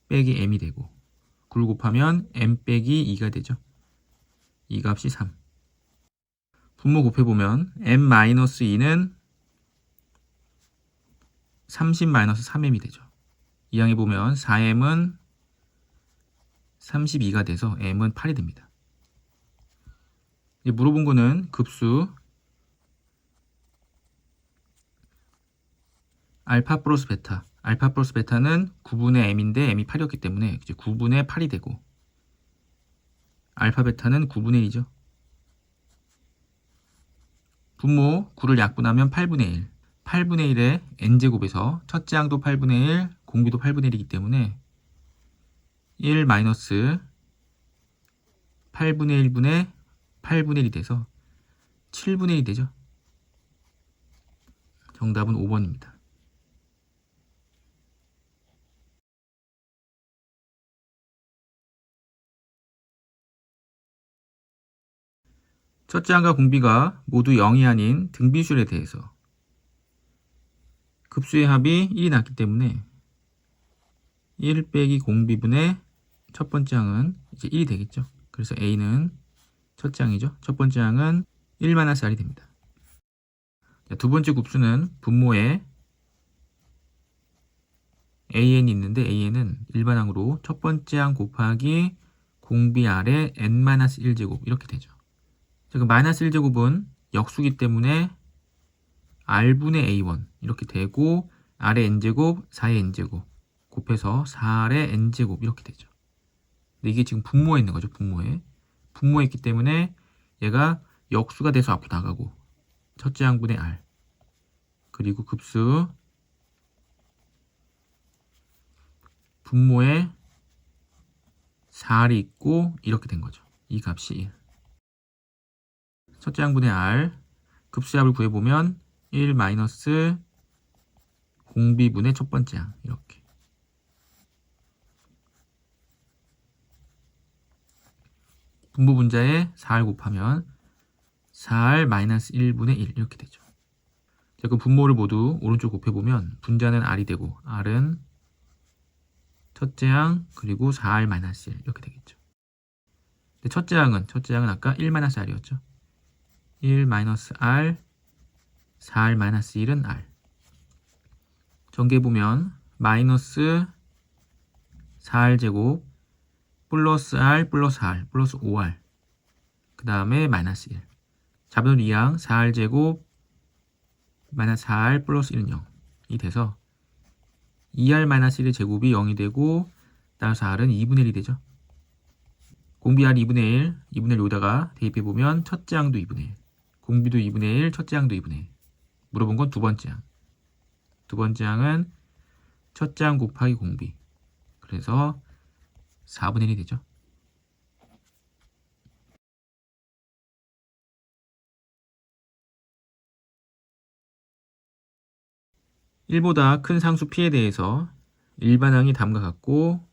빼기 m이 되고, 9를 곱하면 m 빼기 2가 되죠. 이 값이 3. 분모 곱해보면 m-2는 30-3m이 되죠. 이항해보면 4m은 32가 돼서 m은 8이 됩니다. 이제 물어본 거는 급수 알파 플러스 베타. 알파 플러스 베타는 9분의 m인데 m이 8이었기 때문에 이제 9분의 8이 되고, 알파 베타는 9분의 1이죠. 분모 9를 약분하면 8분의 1. 8분의 1의 n제곱에서 첫째 항도 8분의 1, 공비도 8분의 1이기 때문에 1 마이너스 8분의 1분의 8분의 1이 돼서 7분의 1이 되죠. 정답은 5번입니다. 첫째 항과 공비가 모두 0이 아닌 등비수열에 대해서 급수의 합이 1이 났기 때문에 1 빼기 공비분의 첫 번째 항은 이제 1이 되겠죠. 그래서 A는 첫째 항이죠. 첫 번째 항은 1-R이 됩니다. 두 번째 곱수는 분모에 AN이 있는데 AN은 일반항으로 첫 번째 항 곱하기 공비 R의 n-1제곱 이렇게 되죠. 자, 그 마이너스 1제곱은 역수기 때문에 R분의 A1 이렇게 되고, R의 n제곱, 4의 n제곱 곱해서 4의 n제곱 이렇게 되죠. 근데 이게 지금 분모에 있는 거죠. 분모에 있기 때문에 얘가 역수가 돼서 앞으로 나가고 첫째 항분의 R 그리고 급수 분모에 4R이 있고 이렇게 된 거죠. 이 값이 1. 첫째 항분의 R 급수의 합을 구해보면 1 마이너스 공비분의 첫 번째 항 이렇게. 분모 분자에 4R 곱하면 4R 마이너스 1분의 1 이렇게 되죠. 자, 그럼 분모를 모두 오른쪽 곱해보면 분자는 R이 되고 R은 첫째 항 그리고 4R 마이너스 1 이렇게 되겠죠. 근데 첫째 항은 아까 1 마이너스 R이었죠. 1 마이너스 R 4R 마이너스 1은 R. 전개해보면 마이너스 4R 제곱 플러스 R 플러스 R 플러스 5R 그 다음에 마이너스 1 잡아놓은 2항 4R 제곱 마이너스 4R 플러스 1은 0이 돼서 2R 마이너스 1의 제곱이 0이 되고 따라서 R은 2분의 1이 되죠. 공비 R 2분의 1 2분의 1 여기다가 대입해보면 첫째 항도 2분의 1 공비도 2분의 1 첫째 항도 2분의 1 물어본 건 두 번째 항. 두 번째 항은 첫째 항 곱하기 공비 그래서 4분의 1이 되죠. (1보다) 큰 상수 P에 대해서 일반항이 다음과 같고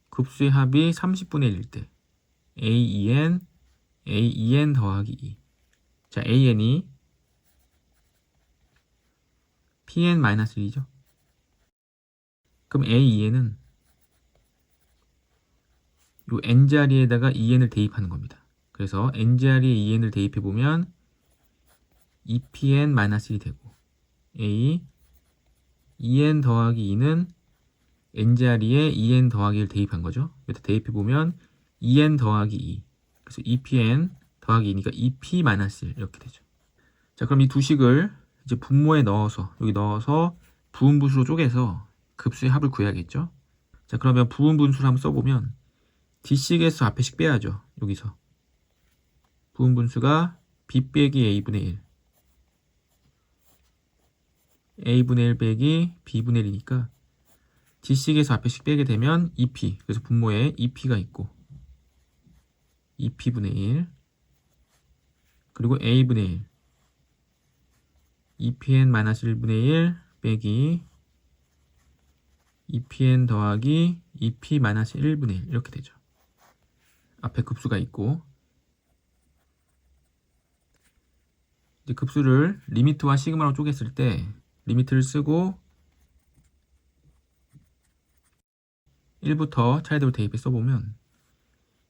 급수의 합이 30분의 1일 때 AEN 더하기 2. 자, AN이 PN-1이죠. 그럼 AEN은 이 N자리에다가 EN을 대입하는 겁니다. 그래서 N자리에 EN을 대입해보면 2PN-1이 되고 EN 더하기 2는 N자리에 EN 더하기 1 대입한 거죠. 여기다 대입해보면 EN 더하기 2 그래서 2PN 더하기 2니까 2P-1 이렇게 되죠. 자, 그럼 이 두 식을 이제 분모에 넣어서 여기 넣어서 부분분수로 쪼개서 급수의 합을 구해야겠죠. 자, 그러면 부분분수를 한번 써보면 D식에서 앞에 식 빼야죠. 여기서 부분분수가 B 빼기 A분의 1 A분의 1 빼기 B분의 1이니까 D식에서 앞에 식 빼게 되면 2P 그래서 분모에 2P가 있고 2P분의 1 그리고 A분의 1 2PN-1분의 1 빼기 2PN 더하기 2P-1분의 1 이렇게 되죠. 앞에 급수가 있고 이제 급수를 리미트와 시그마로 쪼갰을 때 리미트를 쓰고 1부터 차례대로 대입해 써보면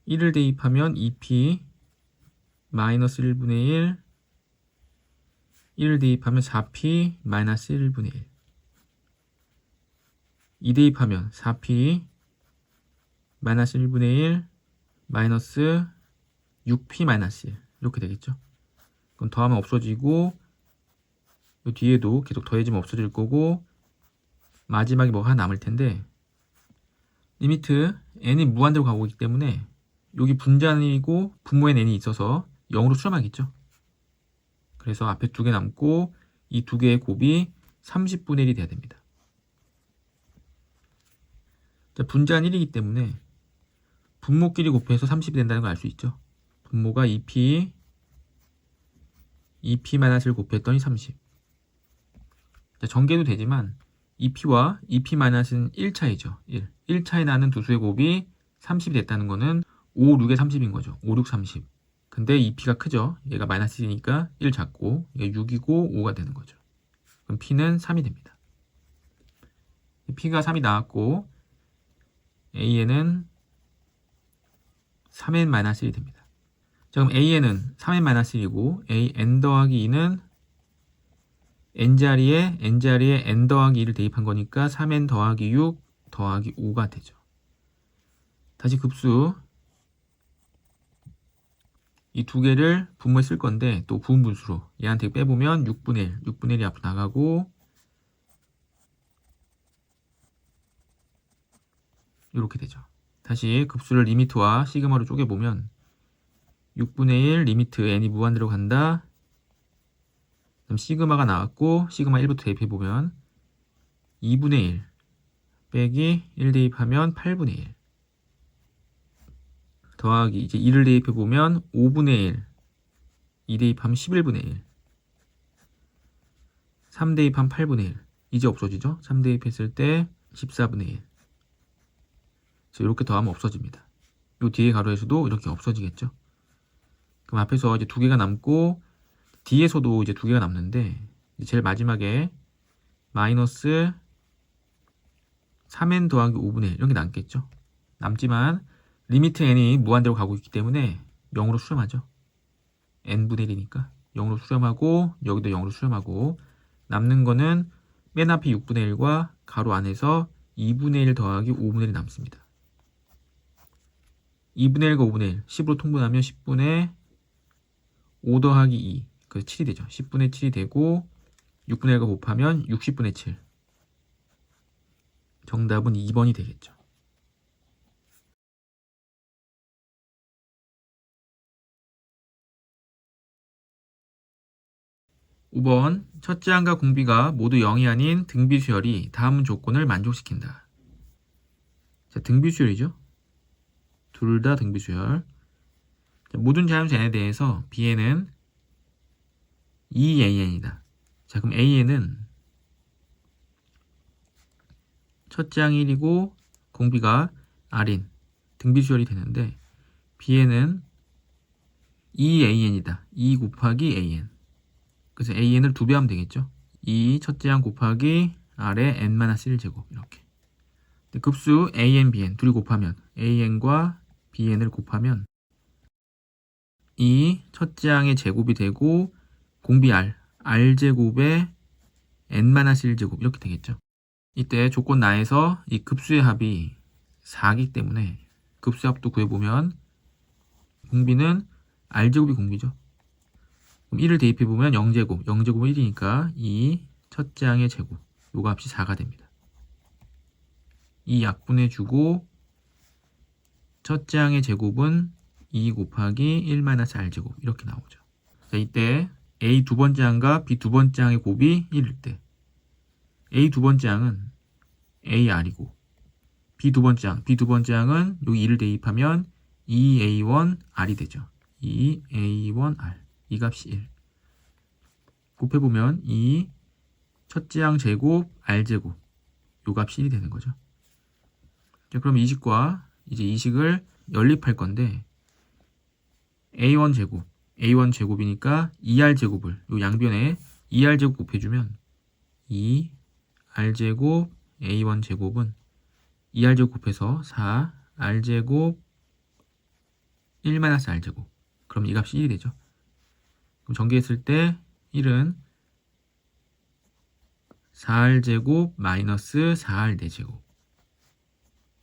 1을 대입하면 2P 마이너스 1분의 1 1을 대입하면 4P 마이너스 1분의 1 2 대입하면 4P 마이너스 1분의 1 마이너스 6P 마이너스 1 이렇게 되겠죠. 그럼 더하면 없어지고 이 뒤에도 계속 더해지면 없어질 거고 마지막에 뭐가 하나 남을 텐데 리미트 n이 무한대로 가고 있기 때문에 여기 분자이고 분모에 n이 있어서 0으로 수렴하겠죠. 그래서 앞에 두 개 남고 이 두 개의 곱이 30분의 1이 돼야 됩니다. 자, 분자는 1이기 때문에 분모끼리 곱해서 30이 된다는 걸 알 수 있죠. 분모가 2P-1을 곱했더니 30. 자, 전개도 되지만 2P와 2P-은 1차이죠. 1 차이 나는 두 수의 곱이 30이 됐다는 거는 5, 6에 30인 거죠. 5, 6, 30. 근데 2P가 크죠. 얘가 마이너스 1이니까 1 작고 얘가 6이고 5가 되는 거죠. 그럼 P는 3이 됩니다. P가 3이 나왔고 AN은 3n-1이 됩니다. 자, 그럼 AN은 3n-1이고 AN 더하기 2는 N자리에 N 더하기 2를 대입한 거니까 3n 더하기 6 더하기 5가 되죠. 다시 급수 이 두 개를 분모에 쓸 건데 또 부분분수로 얘한테 빼보면 6분의 1이 앞으로 나가고 이렇게 되죠. 다시 급수를 리미트와 시그마로 쪼개보면 6분의 1 리미트 n이 무한대로 간다. 그럼 시그마가 나왔고 시그마 1부터 대입해보면 2분의 1 빼기 1 대입하면 8분의 1 더하기 이제 2를 대입해보면 5분의 1 2 대입하면 11분의 1 3 대입하면 8분의 1 이제 없어지죠. 3 대입했을 때 14분의 1 그래서 이렇게 더하면 없어집니다. 요 뒤에 가로에서도 이렇게 없어지겠죠. 그럼 앞에서 이제 두 개가 남고 뒤에서도 이제 두 개가 남는데 제일 마지막에 마이너스 3n 더하기 5분의 1 이런 게 남겠죠. 남지만 리미트 n이 무한대로 가고 있기 때문에 0으로 수렴하죠. n분의 1이니까 0으로 수렴하고 여기도 0으로 수렴하고 남는 거는 맨 앞에 6분의 1과 가로 안에서 2분의 1 더하기 5분의 1이 남습니다. 2분의 1과 5분의 1 10으로 통분하면 10분의 5 더하기 2 그래서 7이 되죠. 10분의 7이 되고 6분의 1과 곱하면 60분의 7 정답은 2번이 되겠죠. 5번 첫째 항과 공비가 모두 0이 아닌 등비수열이 다음 조건을 만족시킨다. 자, 등비수열이죠. 둘 다 등비수열. 자, 모든 자연수 n에 대해서 bn은 2an이다. 자, 그럼 an은 첫째 항이 1이고 공비가 r인 등비수열이 되는데 bn은 2an이다. 2 곱하기 an. 그래서 an을 2배 하면 되겠죠. 2 첫째 항 곱하기 r의 n-1제곱 이렇게. 급수 an, bn 둘이 곱하면 an과 bn을 곱하면 2 첫째 항의 제곱이 되고 공비 r제곱에 n-1제곱 이렇게 되겠죠. 이때 조건 나에서 이 급수의 합이 4기 때문에 급수의 합도 구해보면 공비는 r제곱이 공비죠. 그럼 1을 대입해보면 0제곱, 0제곱은 1이니까 2 첫째 항의 제곱 요 값이 4가 됩니다. 이 약분해주고 첫째 항의 제곱은 2 곱하기 1-r제곱 이렇게 나오죠. 자, 이때 A 두 번째 항과 B 두 번째 항의 곱이 1일 때 A 두 번째 항은 AR이고 B 두 번째 항은 여기 2를 대입하면 2A1R이 되죠. 2A1R 이 값이 1 곱해보면 2 첫째 항 제곱 R제곱 요 값이 1이 되는 거죠. 자, 그럼 이 식과 이제 이 식을 연립할 건데 A1 제곱이니까 2R제곱을 요 양변에 2R제곱 곱해주면 2R제곱 A1 제곱은 2R제곱 곱해서 4R제곱 1-R제곱 그럼 이 값이 1이 되죠. 그럼 전개했을 때 1은 4R제곱 마이너스 4R4제곱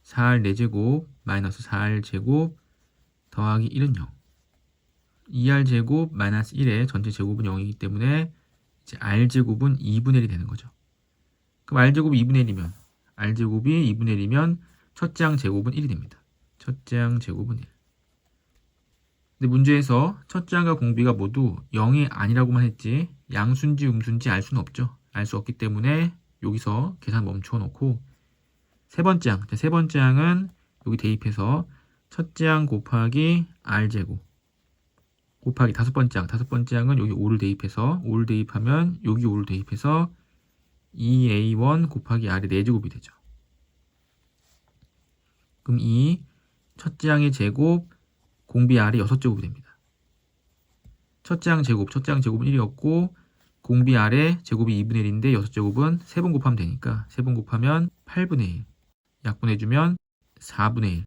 4R4제곱 마이너스 4R제곱 더하기 1은 0 2R제곱 마이너스 1의 전체 제곱은 0이기 때문에 이제 R제곱은 2분의 1이 되는 거죠. 그럼 R제곱이 2분의 1이면 R제곱이 2분의 1이면 첫째 항 제곱은 1이 됩니다. 첫째 항 제곱은 1. 근데 문제에서 첫째 항과 공비가 모두 0이 아니라고만 했지 양수인지 음수인지 알 수는 없죠. 알 수 없기 때문에 여기서 계산 멈춰 놓고 세 번째 항은 여기 대입해서 첫째 항 곱하기 R제곱 곱하기 다섯 번째 항은 여기 5를 대입해서 5를 대입하면 여기 5를 대입해서 2A1 곱하기 R의 4제곱이 되죠. 그럼 이 첫째 항의 제곱 공비 R이 6제곱이 됩니다. 첫째 항 제곱은 1이었고 공비 R의 제곱이 2분의 1인데 6제곱은 3번 곱하면 되니까 3번 곱하면 8분의 1 약분해주면 4분의 1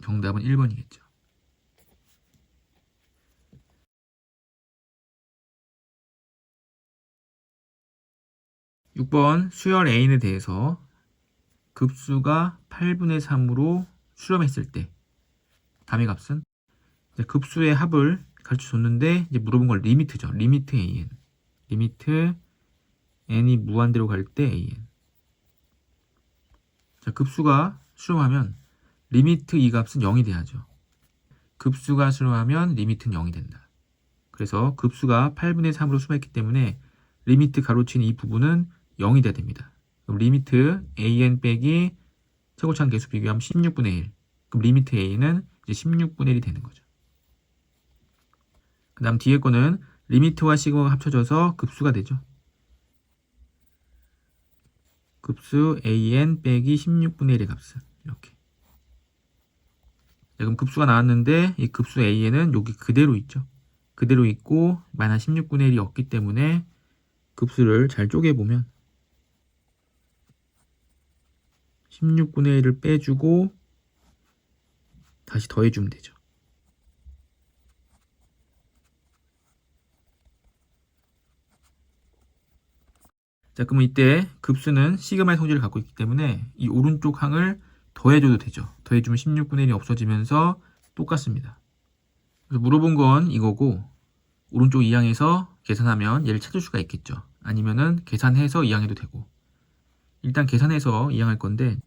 정답은 1번이겠죠. 6번 수열 A에 대해서 급수가 8분의 3으로 수렴했을 때 담의 값은 급수의 합을 가르쳐줬는데 이제 물어본 건 리미트죠. 리미트 AN 리미트 n이 무한대로 갈 때 AN 자, 급수가 수렴하면 리미트 이 값은 0이 돼야죠. 급수가 수렴하면 리미트는 0이 된다. 그래서 급수가 8분의 3으로 수렴했기 때문에 리미트 가로친 이 부분은 0이 돼야 됩니다. 그럼 리미트 an 빼기 최고차항 개수 비교하면 16분의 1. 그럼 리미트 a는 이제 16분의 1이 되는 거죠. 그 다음 뒤에 거는 리미트와 시그마가 합쳐져서 급수가 되죠. 급수 an 빼기 16분의 1의 값은 이렇게. 자, 그럼 급수가 나왔는데 이 급수 an은 여기 그대로 있죠. 그대로 있고 마이너스 16분의 1이 없기 때문에 급수를 잘 쪼개보면 16분의 1을 빼주고 다시 더해주면 되죠. 자, 그러면 이때 급수는 시그마의 성질을 갖고 있기 때문에 이 오른쪽 항을 더해줘도 되죠. 더해주면 16분의 1이 없어지면서 똑같습니다. 그래서 물어본 건 이거고 오른쪽 이 항에서 계산하면 얘를 찾을 수가 있겠죠. 아니면은 계산해서 이 항해도 되고 일단 계산해서 이 항 할 건데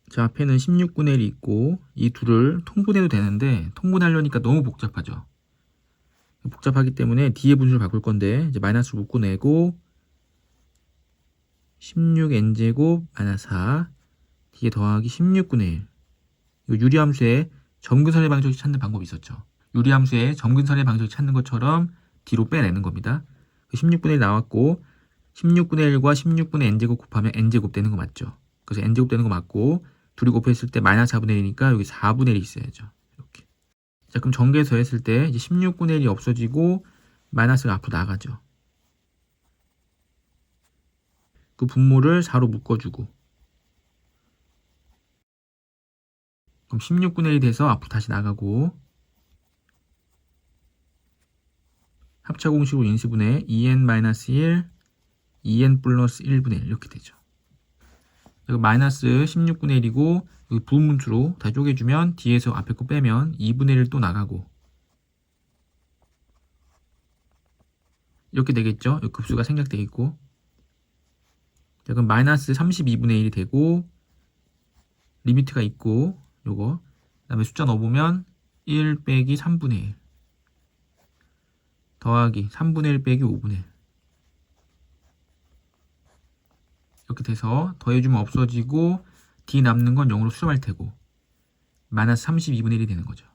자, 앞에는 16분의 1이 있고 이 둘을 통분해도 되는데 통분하려니까 너무 복잡하죠. 복잡하기 때문에 뒤에 분수를 바꿀 건데 이제 마이너스를 묶어내고 16n제곱 마이너스 4 뒤에 더하기 16분의 1. 이 유리함수의 점근선의 방정식 찾는 방법이 있었죠. 유리함수의 점근선의 방정식 찾는 것처럼 뒤로 빼내는 겁니다. 16분의 1 나왔고 16분의 1과 16분의 n제곱 곱하면 n제곱 되는 거 맞죠? 그래서 n제곱 되는 거 맞고 둘이 곱했을 때 마이너스 4분의 1이니까 여기 4분의 1이 있어야죠. 이렇게. 자, 그럼 전개해서 했을 때 이제 16분의 1이 없어지고 마이너스가 앞으로 나가죠. 그 분모를 4로 묶어주고 그럼 16분의 1이 돼서 앞으로 다시 나가고 합차 공식으로 인수분해 2n-1 2n 플러스 1분의 1 이렇게 되죠. 마이너스 16분의 1이고 부분분수로 다 쪼개주면 뒤에서 앞에 거 빼면 2분의 1 또 나가고 이렇게 되겠죠. 급수가 생략되겠고 자, 그럼 마이너스 32분의 1이 되고 리미트가 있고 요거 그 다음에 숫자 넣어보면 1 빼기 3분의 1 더하기 3분의 1 빼기 5분의 1 이렇게 돼서 더해주면 없어지고 D 남는 건 0으로 수렴할 테고 마이너스 32분의 1이 되는 거죠.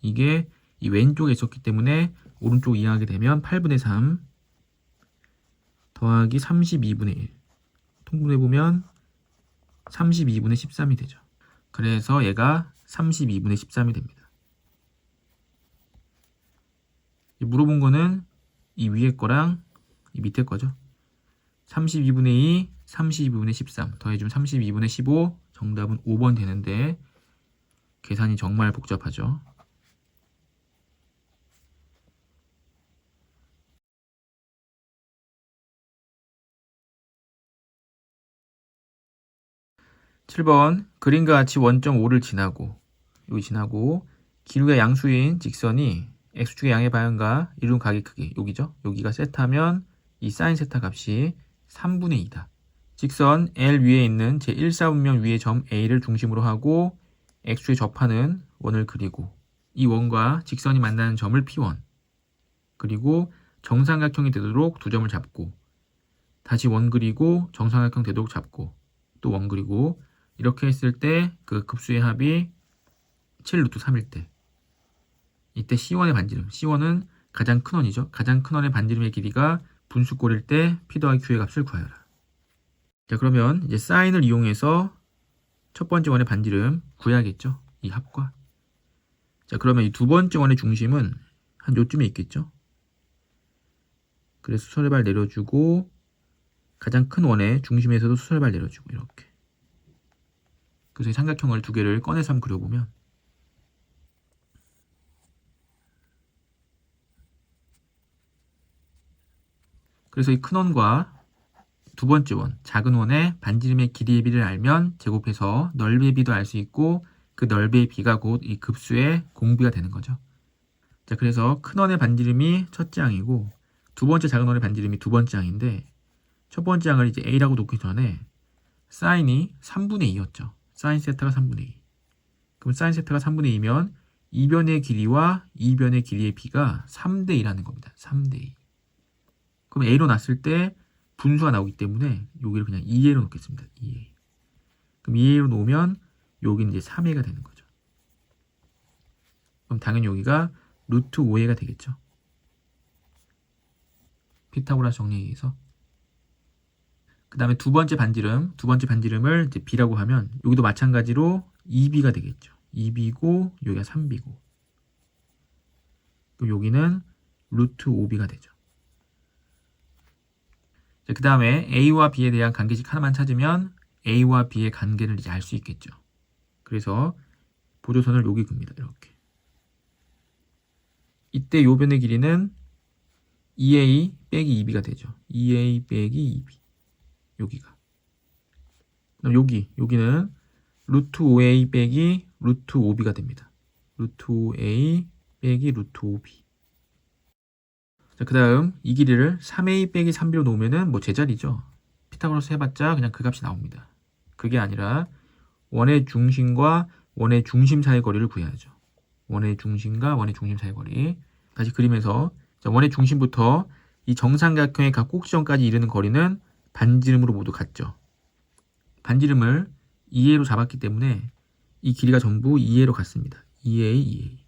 이게 이 왼쪽에 있었기 때문에 오른쪽 이항하게 되면 8분의 3 더하기 32분의 1 통분해보면 32분의 13이 되죠. 그래서 얘가 32분의 13이 됩니다. 물어본 거는 이 위에 거랑 이 밑에 거죠. 32분의 2, 32분의 13 더해주면 32분의 15 정답은 5번 되는데 계산이 정말 복잡하죠. (7번) 그림과 같이 원점 O를 지나고 여기 지나고 기울기가 양수인 직선이 x축의 양의 방향과 이룬 각의 크기 여기죠. 여기가 세타면 이 사인 세타 값이 3분의 2다. 직선 L 위에 있는 제1사분면 위의 점 A를 중심으로 하고 x축에 접하는 원을 그리고 이 원과 직선이 만나는 점을 P1 그리고 정삼각형이 되도록 두 점을 잡고 다시 원 그리고 정삼각형 되도록 잡고 또 원 그리고 이렇게 했을 때 그 급수의 합이 7루트 3일 때 이때 C1의 반지름 C1은 가장 큰 원이죠. 가장 큰 원의 반지름의 길이가 분수꼴일 때 P 더하기 Q의 값을 구하여라. 자, 그러면 이제 사인을 이용해서 첫 번째 원의 반지름 구해야겠죠. 이 합과. 자, 그러면 이 두 번째 원의 중심은 한 요쯤에 있겠죠. 그래서 수설발 내려주고 가장 큰 원의 중심에서도 수설발 내려주고 이렇게. 그래서 이 삼각형을 두 개를 꺼내서 한번 그려보면 그래서 이 큰 원과 두 번째 원, 작은 원의 반지름의 길이의 비를 알면 제곱해서 넓이의 비도 알 수 있고 그 넓이의 비가 곧 이 급수의 공비가 되는 거죠. 자, 그래서 큰 원의 반지름이 첫째 항이고 두 번째 작은 원의 반지름이 두 번째 항인데 첫 번째 항을 이제 A라고 놓기 전에 사인이 3분의 2였죠. 사인 세타가 3분의 2. 그럼 사인 세타가 3분의 2면 이변의 길이와 이변의 길이의 b가 3대 2라는 겁니다. 3대 2. 그럼 a로 놨을 때 분수가 나오기 때문에 여기를 그냥 2a로 놓겠습니다. 2a. 그럼 2a로 놓으면 여기는 이제 3a가 되는 거죠. 그럼 당연히 여기가 루트 5a가 되겠죠. 피타고라스 정리에 의해서. 그 다음에 두 번째 반지름을 이제 b라고 하면 여기도 마찬가지로 2b가 되겠죠. 2b고 여기가 3b고 그럼 여기는 루트 5b가 되죠. 그 다음에 a와 b에 대한 관계식 하나만 찾으면 a와 b의 관계를 이제 알 수 있겠죠. 그래서 보조선을 여기 긋습니다. 이렇게. 이때 요 변의 길이는 2a 빼기 2b가 되죠. 2a 빼기 2b. 여기가. 그럼 여기는 루트 5a 빼기 루트 5b가 됩니다. 루트 5a 빼기 루트 5b. 자, 그 다음 이 길이를 3a 빼기 3b로 놓으면은 뭐 제자리죠. 피타고라스 해봤자 그냥 그 값이 나옵니다. 그게 아니라 원의 중심과 원의 중심 사이의 거리를 구해야죠. 원의 중심과 원의 중심 사이의 거리. 다시 그리면서 원의 중심부터 이 정삼각형의 각 꼭지점까지 이르는 거리는 반지름으로 모두 같죠. 반지름을 2a로 잡았기 때문에 이 길이가 전부 2a로 같습니다. 2a.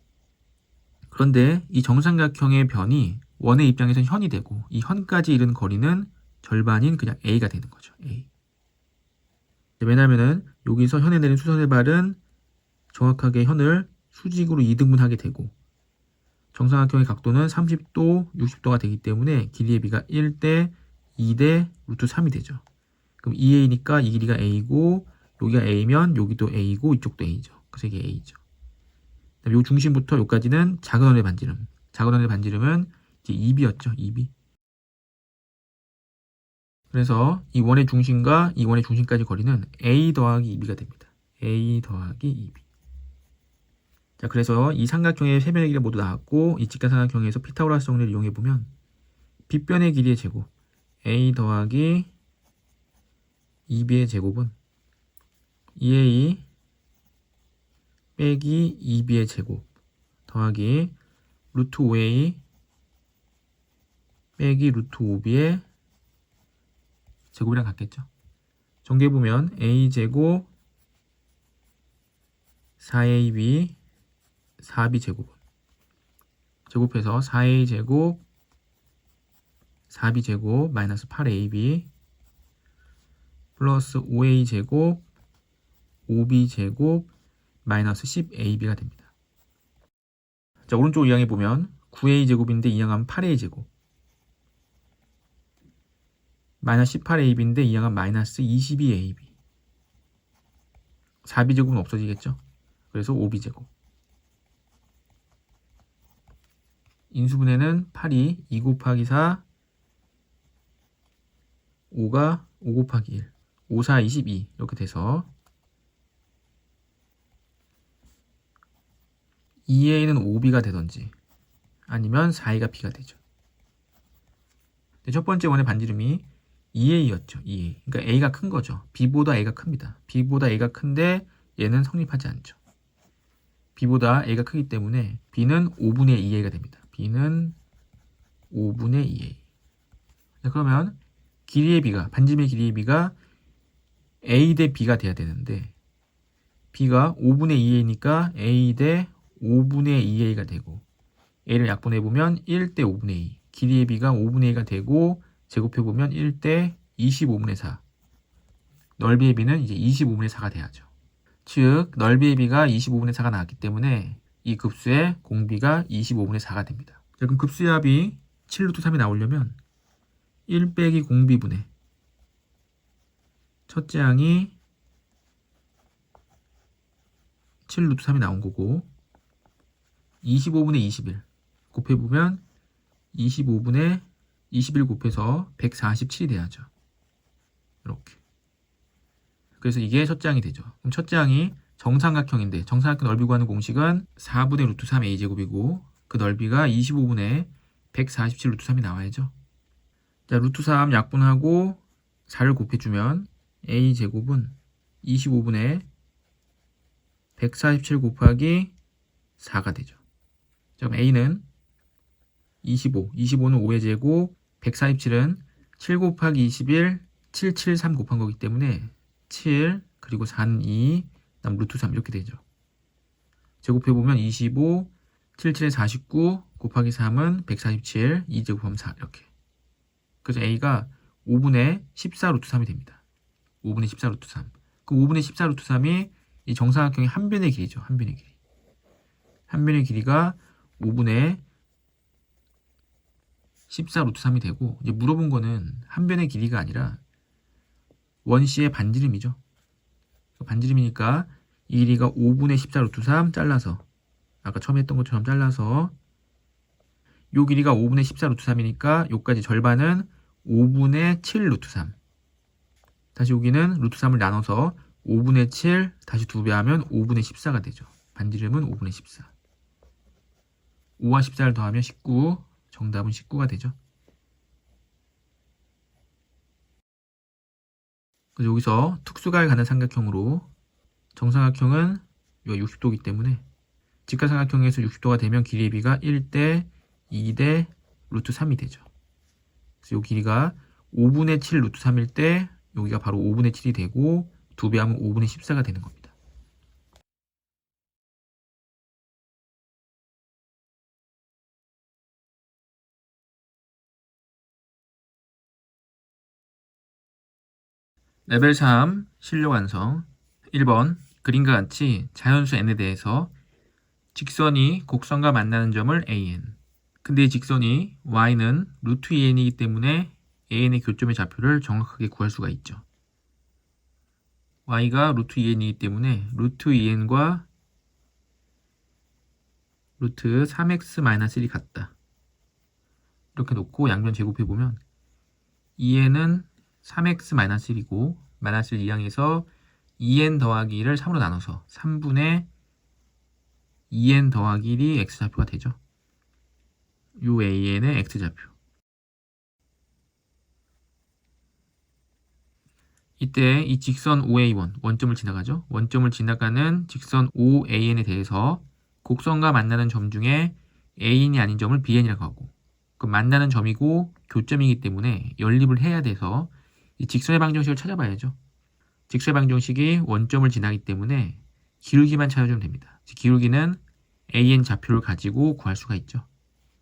그런데 이 정삼각형의 변이 원의 입장에서는 현이 되고 이 현까지 이르는 거리는 절반인 그냥 a가 되는 거죠. a. 왜냐하면 여기서 현에 내린 수선의 발은 정확하게 현을 수직으로 2등분하게 되고 정삼각형의 각도는 30도, 60도가 되기 때문에 길이의 b가 1대 2대 루트 3이 되죠. 그럼 2a니까 이 길이가 a고 여기가 a면 여기도 a고 이쪽도 a죠. 그래서 이게 a죠. 요 중심부터 여기까지는 작은 원의 반지름. 작은 원의 반지름은 이제 2b였죠. 2b. 그래서 이 원의 중심과 이 원의 중심까지 거리는 a 더하기 2b가 됩니다. a 더하기 2b. 자, 그래서 이 삼각형의 세 변의 길이 모두 나왔고 이 직각삼각형에서 피타고라스 정리를 이용해 보면 빗변의 길이의 제곱 a 더하기 2b의 제곱은 2a 빼기 2b의 제곱 더하기 루트 5a 빼기 루트 5b의 제곱이랑 같겠죠. 정리해보면 a제곱 4ab 4b 제곱은 제곱해서 4a 제곱 4b 제곱 마이너스 8ab 플러스 5a 제곱 5b 제곱 마이너스 10ab가 됩니다. 자, 오른쪽 이항에 보면 9a 제곱인데 이항하면 8a 제곱 마이너스 18ab인데 이항하면 마이너스 22ab 4b 제곱은 없어지겠죠. 그래서 5b 제곱 인수분해는 8이 2 곱하기 4 5가 5 곱하기 1 5, 4, 22 이렇게 돼서 2a는 5b가 되던지 아니면 4a가 b가 되죠. 첫 번째 원의 반지름이 2a였죠. 2a. 그러니까 a가 큰 거죠. b보다 a가 큽니다. b보다 a가 큰데 얘는 성립하지 않죠. b보다 a가 크기 때문에 b는 5분의 2a가 됩니다. b는 5분의 2a. 자, 그러면 길이의 b가 반지름의 길이의 b가 a 대 b가 돼야 되는데 b가 5분의 2a니까 a 대 5분의 2a가 되고 a를 약분해보면 1대 5분의 2 길이의 b가 5분의 2가 되고 제곱해보면 1대 25분의 4 넓이의 b는 이제 25분의 4가 돼야죠. 즉 넓이의 b가 25분의 4가 나왔기 때문에 이 급수의 공비가 25분의 4가 됩니다. 자, 그럼 급수의 합이 7루트 3이 나오려면 1 빼기 공비분의 첫째 항이 7루트 3이 나온 거고 25분의 21 곱해보면 25분의 21 곱해서 147이 돼야죠. 이렇게. 그래서 이게 첫째 항이 되죠. 그럼 첫째 항이 정삼각형인데 정삼각형 넓이 구하는 공식은 4분의 루트 3 a제곱이고 그 넓이가 25분의 147 루트 3이 나와야죠. 자, 루트 3 약분하고 4를 곱해주면 a제곱은 25분의 147 곱하기 4가 되죠. 자, 그럼 A는 25, 25는 5의 제곱, 147은 7 곱하기 21, 773 곱한 거기 때문에 7, 그리고 4는 2, 그다음 루트 3 이렇게 되죠. 제곱해보면 25, 77에 49 곱하기 3은 147, 2제곱하면 4 이렇게. 그래서 A가 5분의 14 루트 3이 됩니다. 5분의 14 루트 3. 그 5분의 14 루트 3이 이 정사각형의 한 변의 길이죠. 한 변의 길이. 한 변의 길이가 5분의 14 루트 3이 되고, 이제 물어본 거는 한 변의 길이가 아니라 원시의 반지름이죠. 반지름이니까 이 길이가 5분의 14 루트 3 잘라서, 아까 처음에 했던 것처럼 잘라서, 요 길이가 5분의 14 루트 3이니까 요까지 절반은 5분의 7 루트 3. 다시 여기는 루트 3을 나눠서 5분의 7 다시 2배 하면 5분의 14가 되죠. 반지름은 5분의 14. 5와 14를 더하면 19. 정답은 19가 되죠. 그래서 여기서 특수가에 가는 삼각형으로 정사각형은 여기가 60도이기 때문에 직각삼각형에서 60도가 되면 길이의 비가 1대 2대 루트 3이 되죠. 그래서 이 길이가 5분의 7 루트 3일 때 여기가 바로 5분의 7이 되고 2배 하면 5분의 14가 되는 겁니다. 레벨 3 실력 완성. 1번 그림과 같이 자연수 n에 대해서 직선이 곡선과 만나는 점을 an. 근데 이 직선이 y는 루트 2n이기 때문에 an의 교점의 좌표를 정확하게 구할 수가 있죠. y가 루트 2n이기 때문에 루트 2n과 루트 3x-1이 같다. 이렇게 놓고 양변 제곱해보면 2n은 3x-1이고 마이너스를 이항해서 2n 더하기 1을 3으로 나눠서 3분의 2n 더하기 1이 x좌표가 되죠. 요 an의 x좌표. 이때 이 직선 OA1 원점을 지나가죠. 원점을 지나가는 직선 OAN에 대해서 곡선과 만나는 점 중에 A인이 아닌 점을 BN이라고 하고, 그 만나는 점이고 교점이기 때문에 연립을 해야 돼서 이 직선의 방정식을 찾아봐야죠. 직선의 방정식이 원점을 지나기 때문에 기울기만 찾아주면 됩니다. 기울기는 AN 좌표를 가지고 구할 수가 있죠.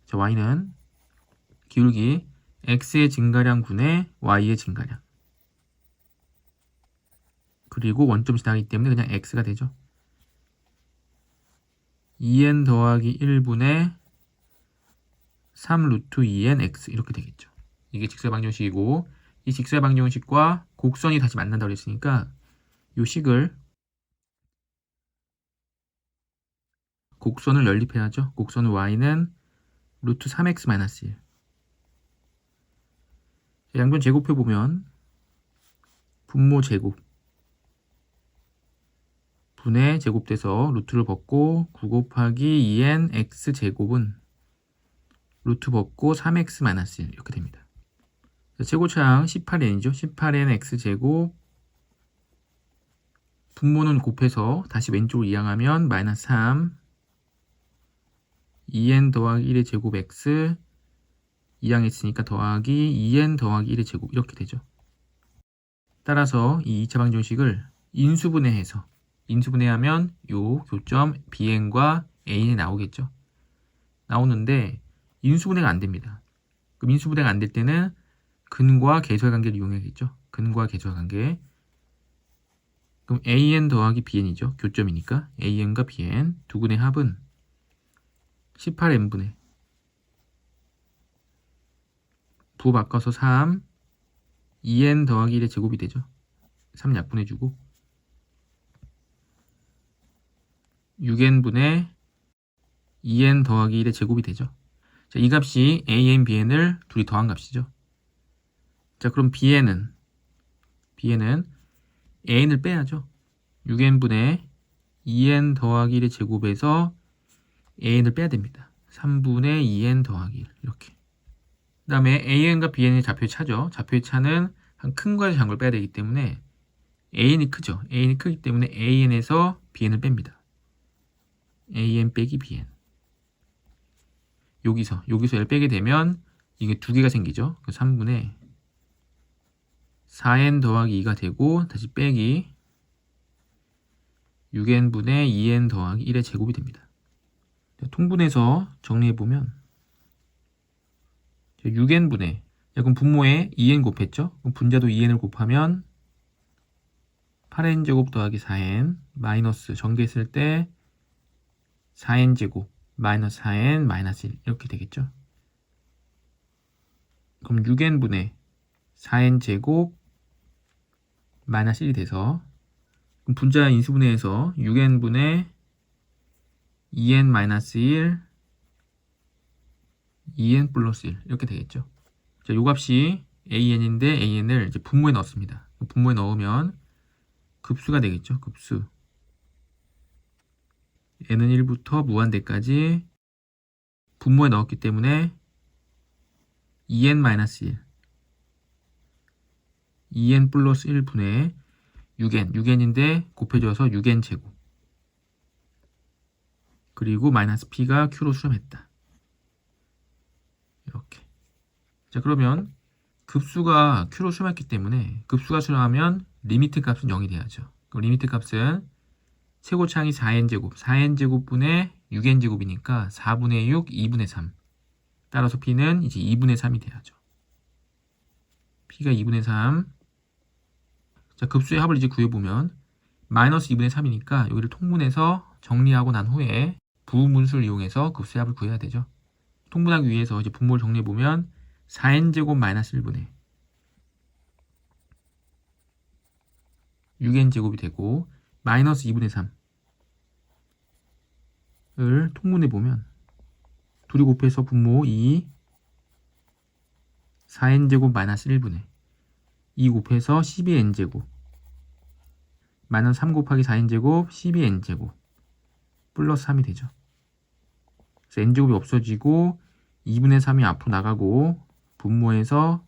자, Y는 기울기 X의 증가량 분의 Y의 증가량. 그리고 원점 지나기 때문에 그냥 X가 되죠. 2n 더하기 1분의 3 루트 2n x 이렇게 되겠죠. 이게 직선의 방정식이고, 이 직선의 방정식과 곡선이 다시 만난다고 했으니까 이 식을 곡선을 연립해야죠. 곡선은 y는 루트 3x-1. 양변 제곱해보면 분모 제곱 분의 제곱돼서 루트를 벗고 9 곱하기 2n x 제곱은 루트 벗고 3x-1 이렇게 됩니다. 최고차항 18n이죠. 18n x제곱 분모는 곱해서 다시 왼쪽으로 이항하면 마이너스 3 2n 더하기 1의 제곱 x 이항했으니까 더하기 2n 더하기 1의 제곱 이렇게 되죠. 따라서 이 2차 방정식을 인수분해해서 인수분해하면 요 교점 bn과 a이 나오겠죠. 나오는데 인수분해가 안 됩니다. 그럼 인수분해가 안 될 때는 근과 계수의 관계를 이용해야겠죠. 근과 계수의 관계. 그럼 an 더하기 bn이죠. 교점이니까 an과 bn 두 근의 합은 18n분의 부 바꿔서 3 2n 더하기 1의 제곱이 되죠. 3 약분해주고 6n분의 2n 더하기 1의 제곱이 되죠. 자, 이 값이 an, bn을 둘이 더한 값이죠. 자, 그럼 bn은 an을 빼야죠. 6n분의 2n 더하기 1의 제곱에서 an을 빼야 됩니다. 3분의 2n 더하기 1 이렇게. 그 다음에 an과 bn의 좌표의 차죠. 좌표의 차는 한 큰 거에서 작은 걸 빼야 되기 때문에 an이 크죠. an이 크기 때문에 an에서 bn을 뺍니다. an 빼기 bn. 여기서 L을 빼게 되면 이게 두 개가 생기죠. 3분의 4n 더하기 2가 되고 다시 빼기 6n분의 2n 더하기 1의 제곱이 됩니다. 통분해서 정리해보면 6n분의 그럼 분모에 2n 곱했죠? 그럼 분자도 2n을 곱하면 8n제곱 더하기 4n 마이너스 전개했을 때 4n제곱 마이너스 4n 마이너스 1 이렇게 되겠죠? 그럼 6n분의 4n제곱 마이너스 1이 돼서 그럼 분자 인수분해에서 6n분의 2n 마이너스 1 2n 플러스 1 이렇게 되겠죠? 자, 요 값이 an인데 an을 이제 분모에 넣습니다. 분모에 넣으면 급수가 되겠죠? 급수. n은 1부터 무한대까지 분모에 넣었기 때문에 2n-1 2n 플러스 1분의 6n인데 곱해줘서 6n 제곱 그리고 마이너스 p가 q로 수렴했다. 이렇게. 자, 그러면 급수가 q로 수렴했기 때문에 급수가 수렴하면 리미트 값은 0이 돼야죠. 그럼 리미트 값은 최고차항이 4n제곱 4n제곱분의 6n제곱이니까 4분의 6 2분의 3 따라서 p는 이제 2분의 3이 돼야죠. p가 2분의 3. 자, 급수의 합을 이제 구해보면 마이너스 2분의 3이니까 여기를 통분해서 정리하고 난 후에 부분수를 이용해서 급수의 합을 구해야 되죠. 통분하기 위해서 이제 분모를 정리해보면 4n제곱 마이너스 1분의 6n제곱이 되고 마이너스 2분의 3을 통분해보면 둘이 곱해서 분모 2 4n제곱 마이너스 1분의 2 곱해서 12n제곱 마이너스 3 곱하기 4n제곱 12n제곱 플러스 3이 되죠. 그래서 n제곱이 없어지고 2분의 3이 앞으로 나가고 분모에서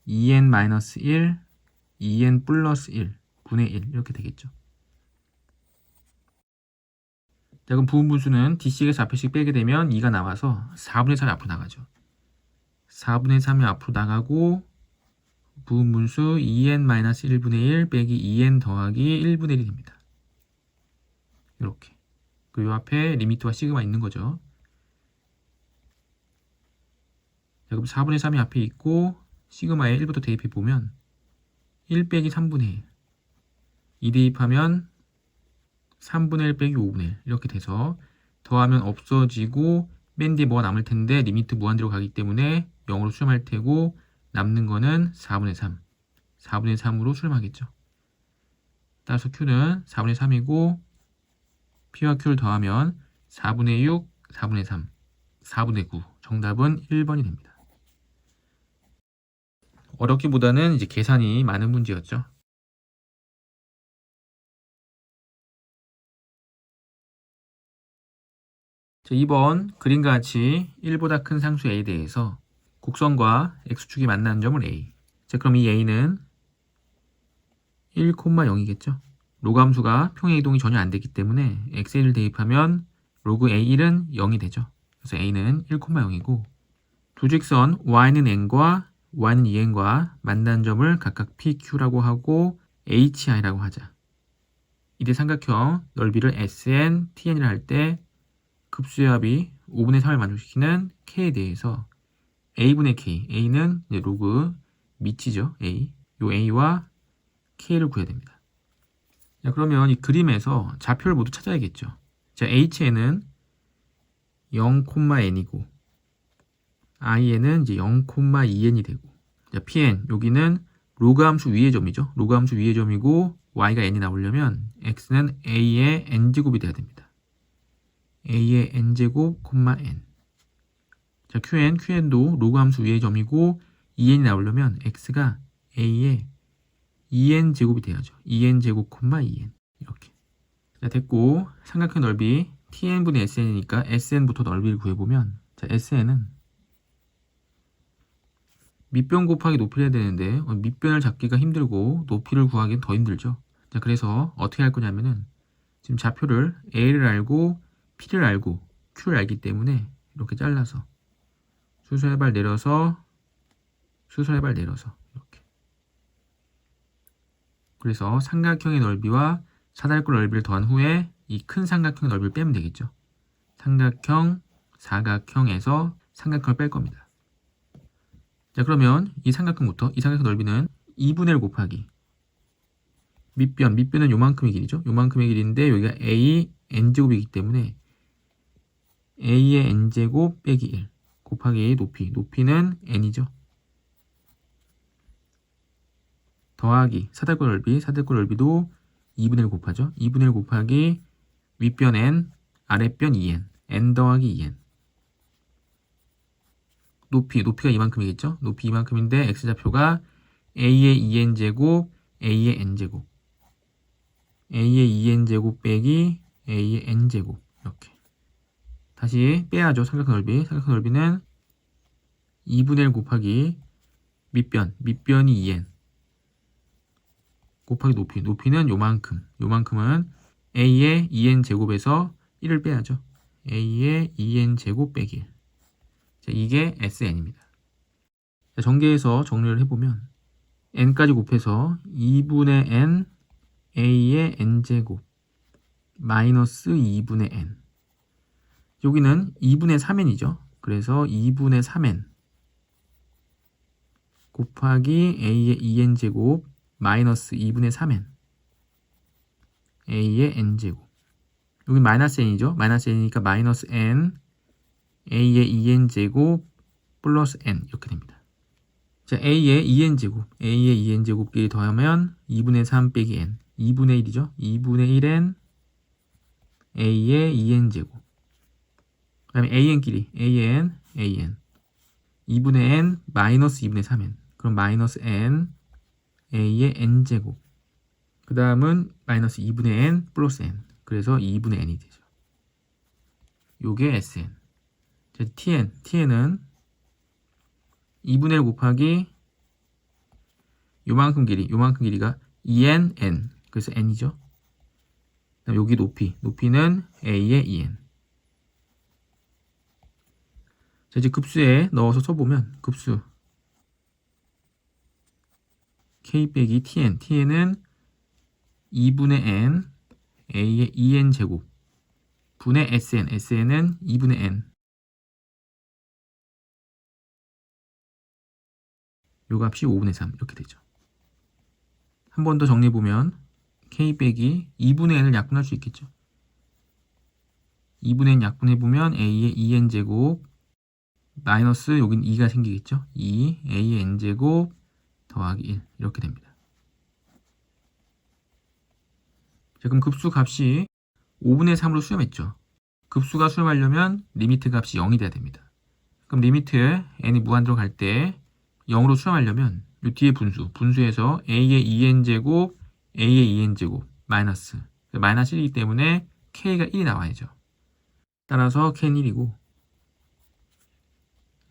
2n-1 2n 플러스 1 분의 1 이렇게 되겠죠. 자, 그럼 부분분수는 dx에서 앞에씩 빼게 되면 2가 나와서 4분의 3이 앞으로 나가죠. 4분의 3이 앞으로 나가고 부분분수 2n-1분의 1 빼기 2n 더하기 1분의 1이 됩니다. 이렇게. 그리고 앞에 리미트와 시그마 있는 거죠. 자, 그럼 4분의 3이 앞에 있고 시그마에 1부터 대입해 보면 1 빼기 3분의 1 2 대입하면 3분의 1 빼기 5분의 1 이렇게 돼서 더하면 없어지고 맨 뒤에 뭐가 남을 텐데 리미트 무한대로 가기 때문에 0으로 수렴할 테고 남는 거는 4분의 3 4분의 3으로 수렴하겠죠. 따라서 q는 4분의 3이고 p와 q를 더하면 4분의 6 4분의 3 4분의 9 정답은 1번이 됩니다. 어렵기보다는 이제 계산이 많은 문제였죠. 자, 2번 그림과 같이 1보다 큰 상수 a에 대해서 곡선과 x축이 만나는 점을 a. 자, 그럼 이 a는 1,0이겠죠. 로그 함수가 평행 이동이 전혀 안 되기 때문에 xa를 대입하면 로그 a1은 0이 되죠. 그래서 a는 1,0이고 두 직선 y는 n과 y는 2n과 만나는 점을 각각 pq라고 하고 hi라고 하자. 이대 삼각형 넓이를 sn, tn이라 할 때 급수의 합이 5분의 3을 만족시키는 k에 대해서 a분의 k, a는 이제 로그 밑이죠. a. 요 a와 k를 구해야 됩니다. 자, 그러면 이 그림에서 좌표를 모두 찾아야겠죠. 자, hn은 0,n이고 in은 이제 0,2n이 되고 자, pn 여기는 로그 함수 위의 점이죠. 로그 함수 위의 점이고 y가 n이 나오려면 x는 a의 n제곱이 돼야 됩니다. a의 n제곱, n. 자, qn도 로그 함수 위의 점이고 2n이 나오려면 x가 a의 2n제곱이 돼야죠. 2n제곱, 2n. 이렇게. 자, 됐고 삼각형 넓이 tn분의 sn이니까 sn부터 넓이를 구해보면 자, sn은 밑변 곱하기 높이를 해야 되는데 밑변을 잡기가 힘들고 높이를 구하기는 더 힘들죠. 자, 그래서 어떻게 할 거냐면은 지금 좌표를 A를 알고 P를 알고 Q를 알기 때문에 이렇게 잘라서 수선해발 내려서 수선해발 내려서 이렇게. 그래서 삼각형의 넓이와 사다리꼴 넓이를 더한 후에 이 큰 삼각형의 넓이를 빼면 되겠죠. 삼각형, 사각형에서 삼각형을 뺄 겁니다. 자, 그러면 이 삼각형부터 이 삼각형 넓이는 2분의 1 곱하기 밑변은 요만큼의 길이죠. 요만큼의 길이인데 여기가 A n제곱이기 때문에 A의 n제곱 빼기 1 곱하기 높이는 n이죠. 더하기 사다리꼴 넓이도 2분의 1 곱하죠. 2분의 1 곱하기 윗변 n, 아랫변 2n, n 더하기 2n. 높이가 이만큼이겠죠. 높이 이만큼인데 x좌표가 a의 2n제곱, a의 n제곱. a의 2n제곱 빼기 a의 n제곱. 이렇게. 다시 빼야죠. 삼각형 넓이는 2분의 1 곱하기 밑변이 2n. 곱하기 높이는 요만큼은 a의 2n 제곱에서 1을 빼야죠. a의 2n 제곱 빼기 1. 자, 이게 sn입니다. 자, 전개해서 정리를 해보면 n까지 곱해서 2분의 n a의 n제곱 마이너스 2분의 n. 여기는 2분의 3n이죠. 그래서 2분의 3n 곱하기 a의 2n제곱 마이너스 2분의 3n a의 n제곱. 여기 마이너스 n이죠. 마이너스 n이니까 마이너스 n a의 2n제곱 플러스 n 이렇게 됩니다. 자, a의 2n제곱끼리 더하면 2분의 3 빼기 n 2분의 1이죠. 2분의 1n a의 2n제곱. 그 다음에 an끼리 an 2분의 n 마이너스 2분의 3n. 그럼 마이너스 n a의 n제곱. 그 다음은 마이너스 2분의 n 플러스 n. 그래서 2분의 n이 되죠. 요게 sn. 자, tn은 2분의 1 곱하기 요만큼 길이가 2n, n. 그래서 n이죠. 그다음 여기 높이는 a의 2n. 자, 이제 급수에 넣어서 써보면 급수 k 빼기 tn은 2분의 n a의 2n 제곱 분의 sn은 2분의 n. 요 값이 5분의 3 이렇게 되죠. 한 번 더 정리해보면 k 빼기 2분의 n을 약분할 수 있겠죠. 2분의 n 약분해보면 a의 2n 제곱 마이너스 여긴 2가 생기겠죠. 2 a의 n 제곱 더하기 1 이렇게 됩니다. 자, 그럼 급수 값이 5분의 3으로 수렴했죠. 급수가 수렴하려면 리미트 값이 0이 돼야 됩니다. 그럼 리미트 n이 무한대로 갈 때 0으로 수렴하려면 이 뒤에 분수에서 a의 2n제곱 a의 2n제곱 마이너스 1이기 때문에 k가 1이 나와야죠. 따라서 k는 1이고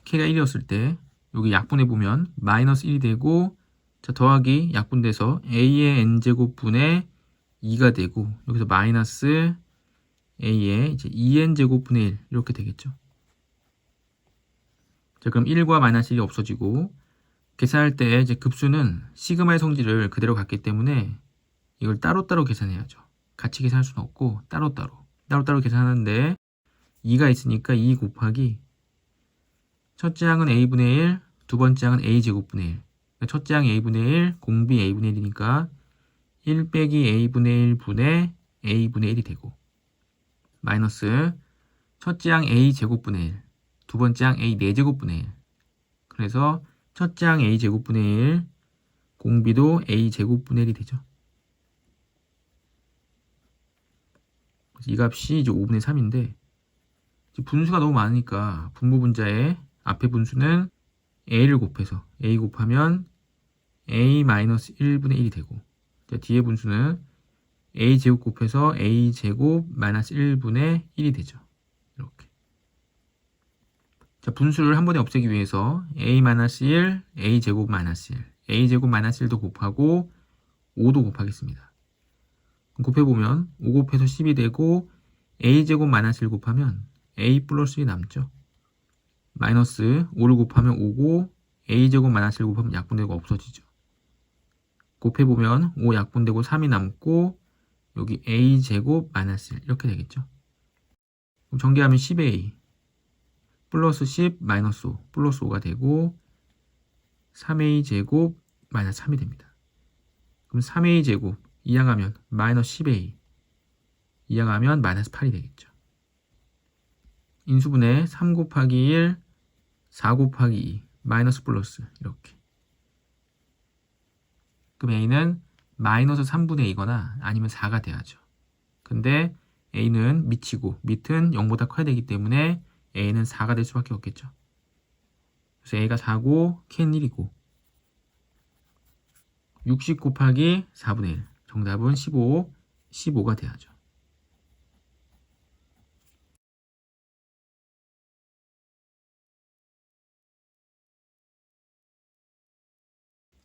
k가 1이었을 때 여기 약분해보면 마이너스 1이 되고 자, 더하기 약분돼서 a의 n제곱 분의 2가 되고 여기서 마이너스 a의 이제 2n제곱 분의 1 이렇게 되겠죠. 자, 그럼 1과 마이너스 1이 없어지고 계산할 때 이제 급수는 시그마의 성질을 그대로 갖기 때문에 이걸 따로따로 계산해야죠. 같이 계산할 수는 없고 따로따로 계산하는데 2가 있으니까 2 곱하기 첫째 항은 a분의 1, 두 번째 항은 a제곱분의 1. 첫째 항 a분의 1, 공비 a분의 1이니까 1 빼기 a분의 1 분의 a분의 1이 되고 마이너스 첫째 항 a제곱분의 1, 두 번째 항 a 4제곱분의 1. 그래서 첫째 항 a제곱분의 1, 공비도 a제곱분의 1이 되죠. 이 값이 이제 5분의 3인데 분수가 너무 많으니까 분모분자에 앞에 분수는 a를 곱해서 a 곱하면 a-1분의 1이 되고 뒤에 분수는 a제곱 곱해서 a제곱 마이너스 1분의 1이 되죠. 이렇게. 자, 분수를 한 번에 없애기 위해서 a-1, a제곱 마이너스 1, a제곱 마이너스 1도 곱하고 5도 곱하겠습니다. 곱해보면 5 곱해서 10이 되고 a제곱 마이너스 1 곱하면 a 플러스 1이 남죠. 마이너스 5를 곱하면 5고 a제곱 마이너스 1 곱하면 약분되고 없어지죠. 곱해보면 5 약분되고 3이 남고 여기 a제곱 마이너스 1 이렇게 되겠죠. 그럼 전개하면 10a 플러스 10 마이너스 5 플러스 5가 되고 3a 제곱 마이너스 3이 됩니다. 그럼 3a 제곱 이항하면 마이너스 10a 이항하면 마이너스 8이 되겠죠. 인수분해 3 곱하기 1 4 곱하기 2 마이너스 플러스 이렇게. 그럼 a는 마이너스 3분의 2거나 아니면 4가 돼야죠. 근데 a는 밑이고 밑은 0보다 커야 되기 때문에 a는 4가 될 수밖에 없겠죠. 그래서 a가 4고 k는 1이고 60 곱하기 4분의 1 정답은 15가 돼야죠.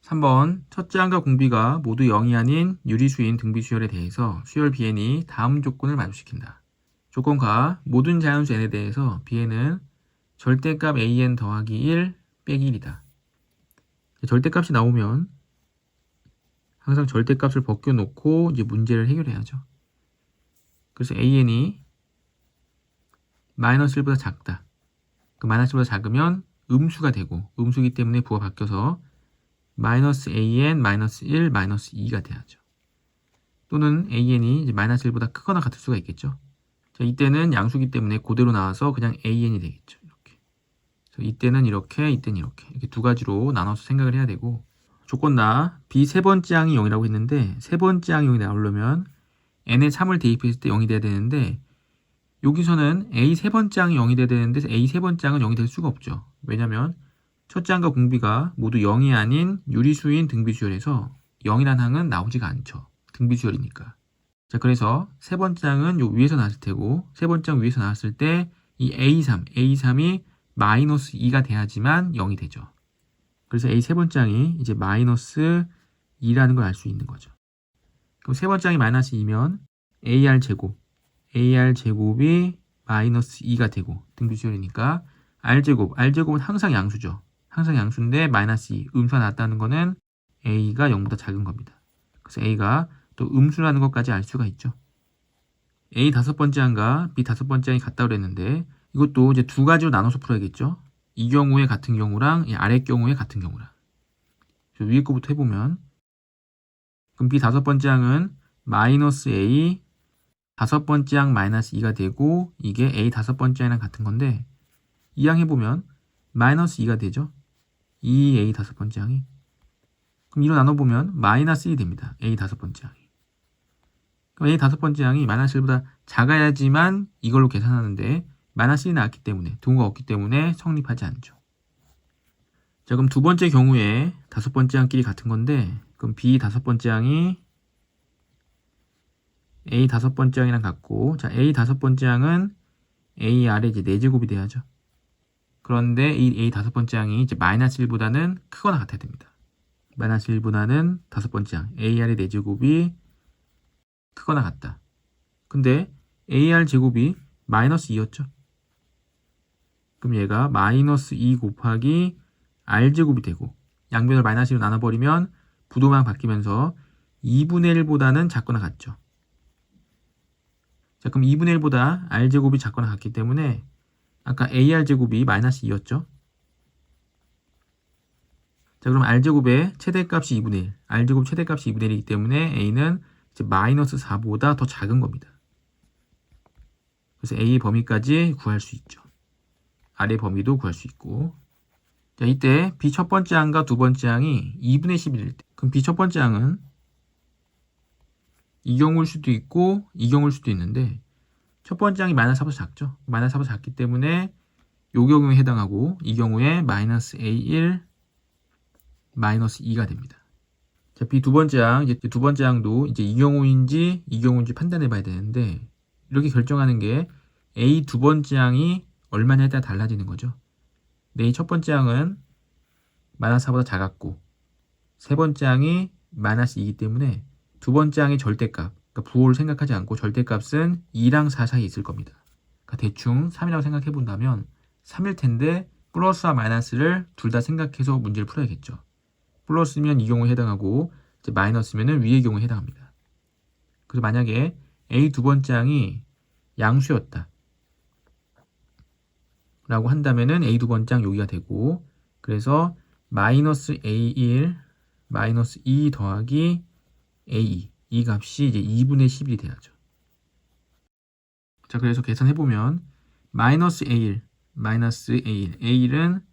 3번 첫째 항과 공비가 모두 0이 아닌 유리수인 등비수열에 대해서 수열 bn이 다음 조건을 만족시킨다. 조건가 모든 자연수 n에 대해서 bn은 절대값 an 더하기 1 빼기 1이다. 절대값이 나오면 항상 절대값을 벗겨놓고 이제 문제를 해결해야죠. 그래서 an이 마이너스 1보다 작다. 그 마이너스 1보다 작으면 음수가 되고 음수이기 때문에 부가 바뀌어서 마이너스 an 마이너스 1 마이너스 2가 돼야죠. 또는 an이 이제 마이너스 1보다 크거나 같을 수가 있겠죠. 자, 이때는 양수기 때문에 그대로 나와서 그냥 an이 되겠죠. 이렇게. 그래서 이때는 이렇게, 이때는 이렇게 두 가지로 나눠서 생각을 해야 되고 조건나 b 세 번째 항이 0이라고 했는데 세 번째 항이 0이 나오려면 n에 3을 대입했을 때 0이 돼야 되는데 여기서는 a 세 번째 항이 0이 돼야 되는데 a 세 번째 항은 0이 될 수가 없죠. 왜냐면 첫째 항과 공비가 모두 0이 아닌 유리수인 등비수열에서 0이라는 항은 나오지가 않죠. 등비수열이니까. 자, 그래서 세 번째 항은 요 위에서 나왔을 테고 세 번째 항 위에서 나왔을 때 이 A3이 마이너스 2가 돼야지만 0이 되죠. 그래서 A 세 번째 항이 이제 마이너스 2라는 걸 알 수 있는 거죠. 그럼 세 번째 항이 마이너스 2면 AR 제곱이 마이너스 2가 되고 등비수열이니까 R제곱은 항상 양수죠. 항상 양수인데 마이너스 2, 음수가 나왔다는 거는 A가 0보다 작은 겁니다. 그래서 A가 또 음수라는 것까지 알 수가 있죠. A 다섯 번째 항과 B 다섯 번째 항이 같다고 그랬는데 이것도 이제 두 가지로 나눠서 풀어야겠죠. 이 경우에 같은 경우랑 이 아래 경우에 같은 경우랑. 위에 거부터 해보면 그럼 B 다섯 번째 항은 마이너스 A 다섯 번째 항 마이너스 2가 되고 이게 A 다섯 번째 항이랑 같은 건데 이 항 해보면 마이너스 2가 되죠. 2A 다섯 번째 항이. 그럼 2로 나눠보면 마이너스 1이 됩니다. A 다섯 번째 항이. 그럼 A 다섯 번째 항이 마이너스 1보다 작아야지만 이걸로 계산하는데 마이너스 1이 나왔기 때문에 등호가 없기 때문에 성립하지 않죠. 자, 그럼 두 번째 경우에 다섯 번째 항끼리 같은 건데 그럼 B 다섯 번째 항이 A 다섯 번째 항이랑 같고 자, A 다섯 번째 항은 AR의 이제 4제곱이 돼야죠. 그런데 이 A 다섯 번째 항이 이제 마이너스 1보다는 크거나 같아야 됩니다. 마이너스 1보다는 다섯 번째 항 AR의 4제곱이 크거나 같다. 근데 AR 제곱이 마이너스 2였죠. 그럼 얘가 마이너스 2 곱하기 R 제곱이 되고 양변을 마이너스 1로 나눠버리면 부도만 바뀌면서 2분의 1보다는 작거나 같죠. 자, 그럼 2분의 1보다 R 제곱이 작거나 같기 때문에 아까 AR 제곱이 마이너스 2였죠. 자, 그럼 R제곱의 최대값이 2분의 1. R제곱 최대값이 2분의 1이기 때문에 A는 이제 마이너스 4보다 더 작은 겁니다. 그래서 A의 범위까지 구할 수 있죠. R의 범위도 구할 수 있고. 자, 이때 B 첫 번째 항과 두 번째 항이 2분의 11일 때. 그럼 B 첫 번째 항은 이 경우일 수도 있고 이 경우일 수도 있는데 첫 번째 항이 마이너스 4보다 작죠. 마이너스 4보다 작기 때문에 이 경우에 해당하고 이 경우에 마이너스 A1 마이너스 2가 됩니다. 자, B 두 번째 항, 이제 두 번째 항도 이제 이 경우인지 이 경우인지 판단해 봐야 되는데 이렇게 결정하는 게 A 두 번째 항이 얼마냐에 따라 달라지는 거죠. A 첫 번째 항은 마이너스 4보다 작았고 세 번째 항이 마이너스 2이기 때문에 두 번째 항의 절대값, 그러니까 그러니까 부호를 생각하지 않고 절대값은 2랑 4 사이에 있을 겁니다. 그러니까 대충 3이라고 생각해 본다면 3일 텐데 플러스와 마이너스를 둘 다 생각해서 문제를 풀어야겠죠. 플러스면 이 경우에 해당하고 이제 마이너스면은 위의 경우에 해당합니다. 그래서 만약에 A 두 번째 항이 양수였다 라고 한다면은 A 두 번째 항 여기가 되고, 그래서 마이너스 A1 마이너스 2 더하기 A2 이 값이 이제 2분의 11이 돼야죠. 자, 그래서 계산해보면 마이너스 A1 마이너스 A1 A1은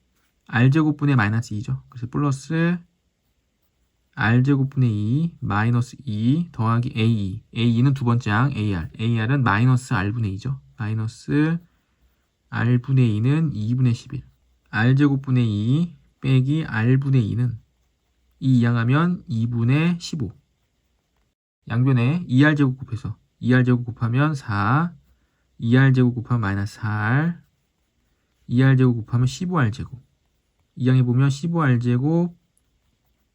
R제곱분의 마이너스 2죠. 그래서 플러스 R제곱분의 2 마이너스 2 더하기 A2 A2는 두 번째 항 AR은 마이너스 R분의 2죠. 마이너스 R분의 2는 2분의 11 R제곱분의 2 빼기 R분의 2는 2 이항하면 2분의 15 양변에 2R제곱 곱해서 2R제곱 곱하면 4 2R제곱 곱하면 마이너스 4R 2R제곱 곱하면 15R제곱 이항에 보면 15R제곱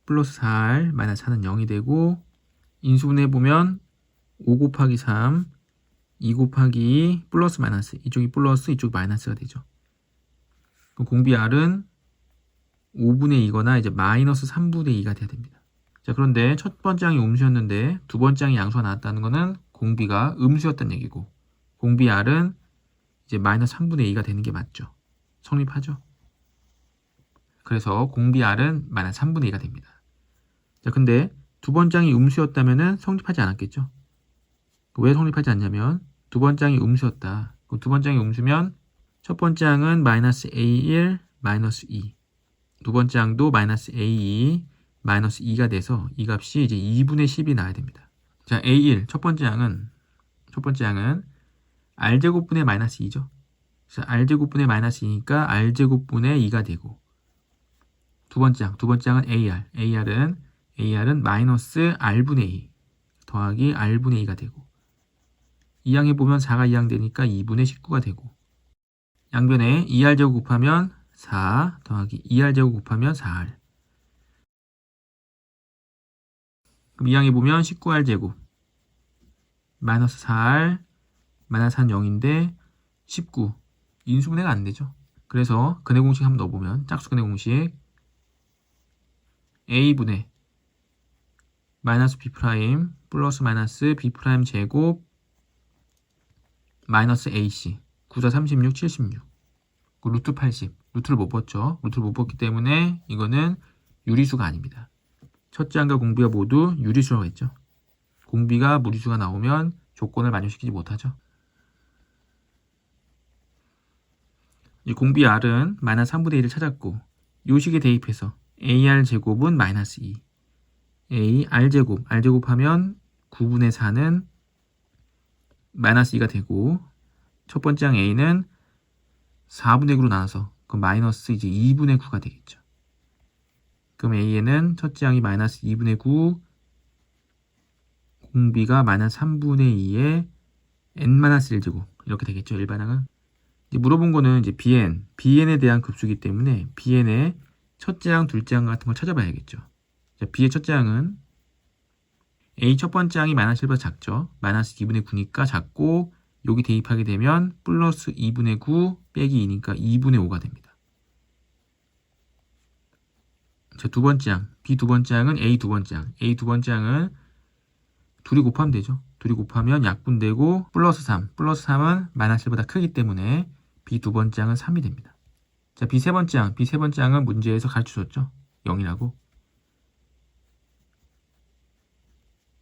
플러스 4R 마이너스 4는 0이 되고, 인수분해 보면 5 곱하기 3 2 곱하기 2 플러스 마이너스 이쪽이 플러스 이쪽이 마이너스가 되죠. 그럼 공비 R은 5분의 2거나 이제 마이너스 3분의 2가 돼야 됩니다. 자, 그런데 첫 번째 항이 음수였는데 두 번째 항이 양수가 나왔다는 것은 공비가 음수였다는 얘기고, 공비 R은 이제 마이너스 3분의 2가 되는 게 맞죠. 성립하죠. 그래서 공비 R은 마이너스 3분의 2가 됩니다. 자, 근데 두 번째 항이 음수였다면은 성립하지 않았겠죠. 왜 성립하지 않냐면 두 번째 항이 음수였다. 두 번째 항이 음수면 첫 번째 항은 마이너스 A1 마이너스 2 두 번째 항도 마이너스 A2 마이너스 2가 돼서 이 값이 이제 2분의 10이 나와야 됩니다. 자, A1 첫 번째 항은 R제곱분의 마이너스 2죠. 그래서 R제곱분의 마이너스 2니까 R제곱분의 2가 되고, 두 번째 항은 AR은 마이너스 R분의 2 더하기 R분의 2가 되고, 이 항에 보면 4가 이항 되니까 2분의 19가 되고, 양변에 2R제곱 곱하면 4 더하기 2R제곱 곱하면 4R, 그럼 이 항에 보면 19R제곱 마이너스 4R 마이너스 4는 0인데 19 인수분해가 안 되죠. 그래서 근해 공식 한번 넣어보면 짝수 근해 공식 A분의 마이너스 B 프라임 플러스 마이너스 B 프라임 제곱 마이너스 AC 9, 4, 36, 76 루트 80 루트를 못 봤죠. 루트를 못 봤기 때문에 이거는 유리수가 아닙니다. 첫째 항과 공비가 모두 유리수라고 했죠. 공비가 무리수가 나오면 조건을 만족시키지 못하죠. 이 공비 R은 마이너스 3분의 1을 찾았고, 요 식에 대입해서 AR 제곱은 마이너스 2 R제곱하면 9분의 4는 마이너스 2가 되고, 첫 번째 항 A는 4분의 9로 나눠서 그럼 마이너스 이제 2분의 9가 되겠죠. 그럼 A에는 첫째 항이 마이너스 2분의 9, 공비가 마이너스 3분의 2에 n-1제곱 이렇게 되겠죠. 일반항은. 이제 물어본 거는 이제 bn에 대한 급수이기 때문에 bn의 첫째 항, 둘째 항 같은 걸 찾아봐야겠죠. 자, b의 첫째 항은 a 첫 번째 항이 마이너스 1보다 작죠. 마이너스 2분의 9니까 작고, 여기 대입하게 되면 플러스 2분의 9 빼기 2니까 2분의 5가 됩니다. 자, 두 번째 항, b 두 번째 항은 a 두 번째 항은 둘이 곱하면 되죠. 둘이 곱하면 약분되고 플러스 3은 마이너스 1보다 크기 때문에 b 두 번째 항은 3이 됩니다. 자, b 세 번째 항은 문제에서 가르쳐줬죠. 0이라고.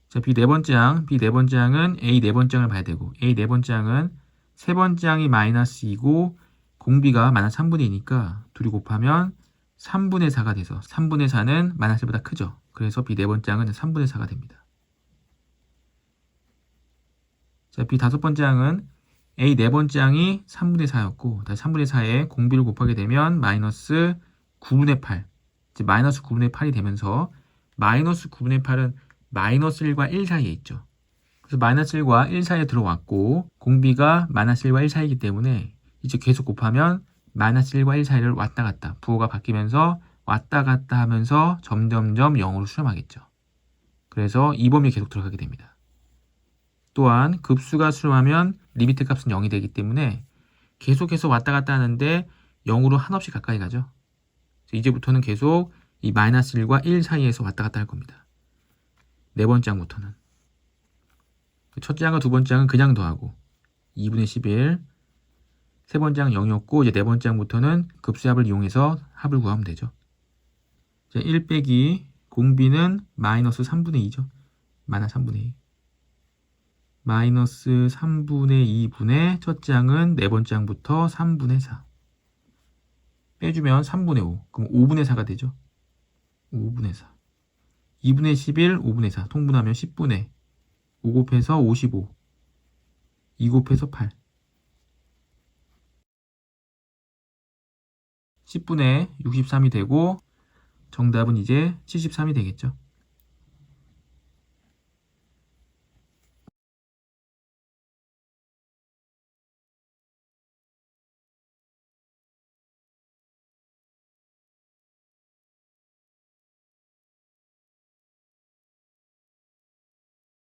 자, b 네 번째 항은 a 네 번째 항을 봐야 되고, a 네 번째 항은 세 번째 항이 마이너스 2고 공비가 마이너스 3분의 2니까 둘이 곱하면 3분의 4가 돼서 3분의 4는 마이너스 1보다 크죠. 그래서 b 네 번째 항은 3분의 4가 됩니다. 자, b 다섯 번째 항은 a 네 번째 항이 3분의 4였고, 다시 3분의 4에 공비를 곱하게 되면 마이너스 9분의 8, 이제 마이너스 9분의 8이 되면서 마이너스 9분의 8은 마이너스 1과 1 사이에 있죠. 그래서 마이너스 1과 1 사이에 들어왔고, 공비가 마이너스 1과 1 사이이기 때문에 이제 계속 곱하면 마이너스 1과 1 사이를 왔다 갔다, 부호가 바뀌면서 왔다 갔다 하면서 점점점 0으로 수렴하겠죠. 그래서 이 범위에 계속 들어가게 됩니다. 또한 급수가 수렴하면 리미트 값은 0이 되기 때문에 계속해서 왔다 갔다 하는데 0으로 한없이 가까이 가죠. 이제부터는 계속 이 마이너스 1과 1 사이에서 왔다 갔다 할 겁니다. 네 번째 항부터는. 첫째 항과 두 번째 항은 그냥 더하고 2분의 11. 세 번째 항 0이었고 이제 네 번째 항부터는 급수합을 이용해서 합을 구하면 되죠. 자, 1 빼기 공비는 마이너스 3분의 2죠. 마이너스 3분의 2. 마이너스 3분의 2분의 첫째 항은 네 번째 항부터 3분의 4. 빼주면 3분의 5. 그럼 5분의 4가 되죠. 5분의 4. 2분의 11, 5분의 4. 통분하면 10분의 5 곱해서 55. 2 곱해서 8. 10분의 63이 되고 정답은 이제 73이 되겠죠.